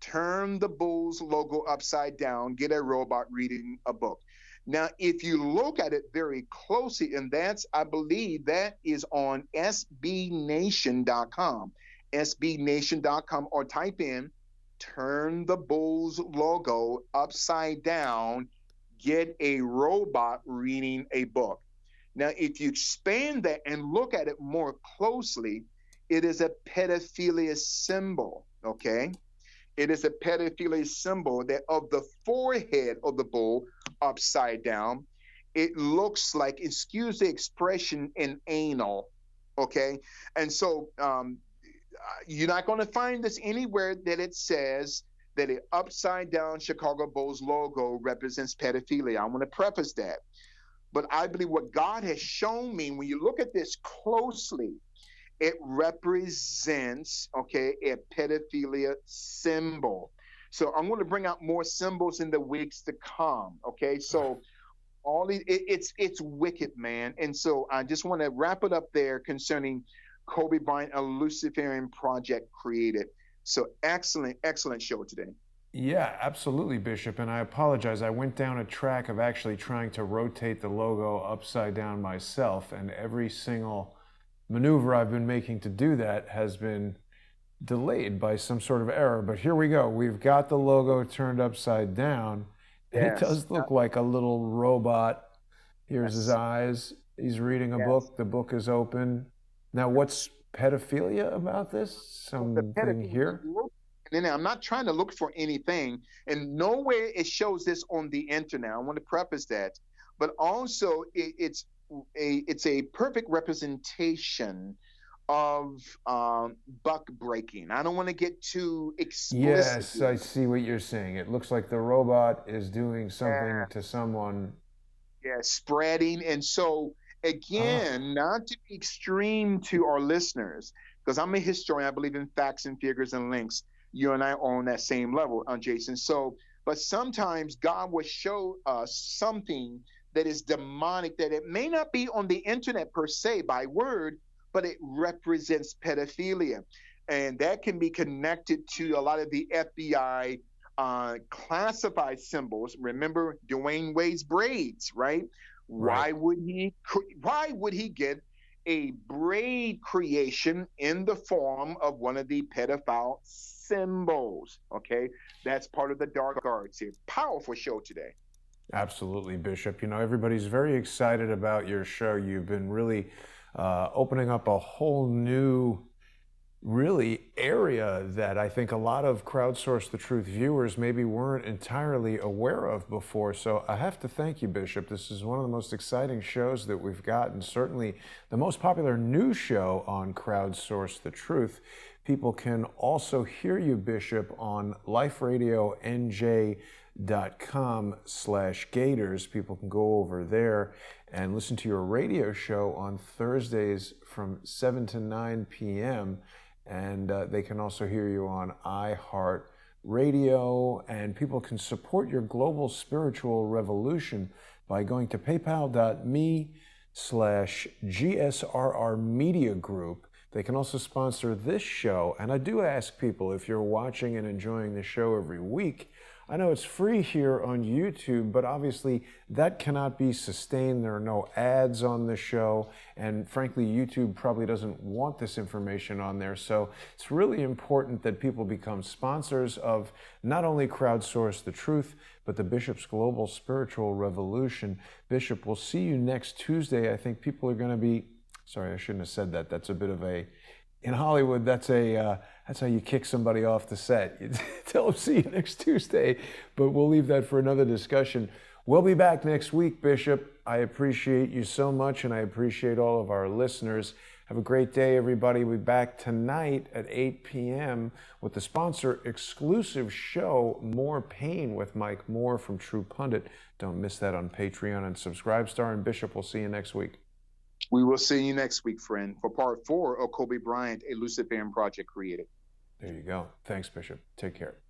Turn the Bulls logo upside down, get a robot reading a book. Now, if you look at it very closely, and that's, I believe that is on sbnation.com, sbnation.com, or type in, turn the Bulls logo upside down, get a robot reading a book. Now, if you expand that and look at it more closely, it is a pedophilia symbol, okay? It is a pedophilia symbol that of the forehead of the bull upside down, it looks like, excuse the expression, an anal, okay? And so you're not going to find this anywhere that it says that an upside down Chicago Bulls logo represents pedophilia. I want to preface that. But I believe what God has shown me, when you look at this closely, it represents, okay, a pedophilia symbol. So I'm going to bring out more symbols in the weeks to come, okay? So all these, it's wicked, man. And so I just want to wrap it up there concerning Kobe Bryant, a Luciferian project created. So excellent show today. Yeah, absolutely, Bishop. And I apologize. I went down a track of actually trying to rotate the logo upside down myself, and every single maneuver I've been making to do that has been delayed by some sort of error. But here we go. We've got the logo turned upside down, and it does look like a little robot. Here's his eyes. He's reading a book. The book is open. Now, what's pedophilia about this? Something here? And I'm not trying to look for anything, and nowhere it shows this on the internet. I want to preface that, but also it's a perfect representation of buck breaking. I don't want to get too explicit. Yes, I see what you're saying. It looks like the robot is doing something to someone. Yeah, spreading. And so again, not to be extreme to our listeners, because I'm a historian, I believe in facts and figures and links. You and I are on that same level, Jason. So, but sometimes God will show us something that is demonic, that it may not be on the internet per se by word, but it represents pedophilia. And that can be connected to a lot of the FBI classified symbols. Remember Dwayne Wade's braids, right? Why would he get a braid creation in the form of one of the pedophile symbols? Okay, that's part of the dark arts here. Powerful show today. Absolutely, Bishop. You know, everybody's very excited about your show. You've been really opening up a whole new area that I think a lot of Crowdsource the Truth viewers maybe weren't entirely aware of before. So I have to thank you, Bishop. This is one of the most exciting shows that we've got, and certainly the most popular news show on Crowdsource the Truth. People can also hear you, Bishop, on liferadionj.com/Gaiters. People can go over there and listen to your radio show on Thursdays from 7 to 9 p.m., and they can also hear you on iHeartRadio, and people can support your global spiritual revolution by going to paypal.me/GSRR Media Group. They can also sponsor this show. And I do ask people, if you're watching and enjoying the show every week, I know it's free here on YouTube, but obviously that cannot be sustained. There are no ads on the show, and frankly, YouTube probably doesn't want this information on there. So it's really important that people become sponsors of not only Crowdsource the Truth, but the Bishop's Global Spiritual Revolution. Bishop, we'll see you next Tuesday. I think people are going to be, sorry, I shouldn't have said that. That's a bit of a, in Hollywood, that's how you kick somebody off the set. You tell them, see you next Tuesday, but we'll leave that for another discussion. We'll be back next week, Bishop. I appreciate you so much, and I appreciate all of our listeners. Have a great day, everybody. We'll be back tonight at 8 p.m. with the sponsor exclusive show, More Pain with Mike Moore from True Pundit. Don't miss that on Patreon and Subscribestar. And Bishop, we'll see you next week. We will see you next week, friend, for part 4 of Kobe Bryant, a Luciferian project created. There you go. Thanks, Bishop. Take care.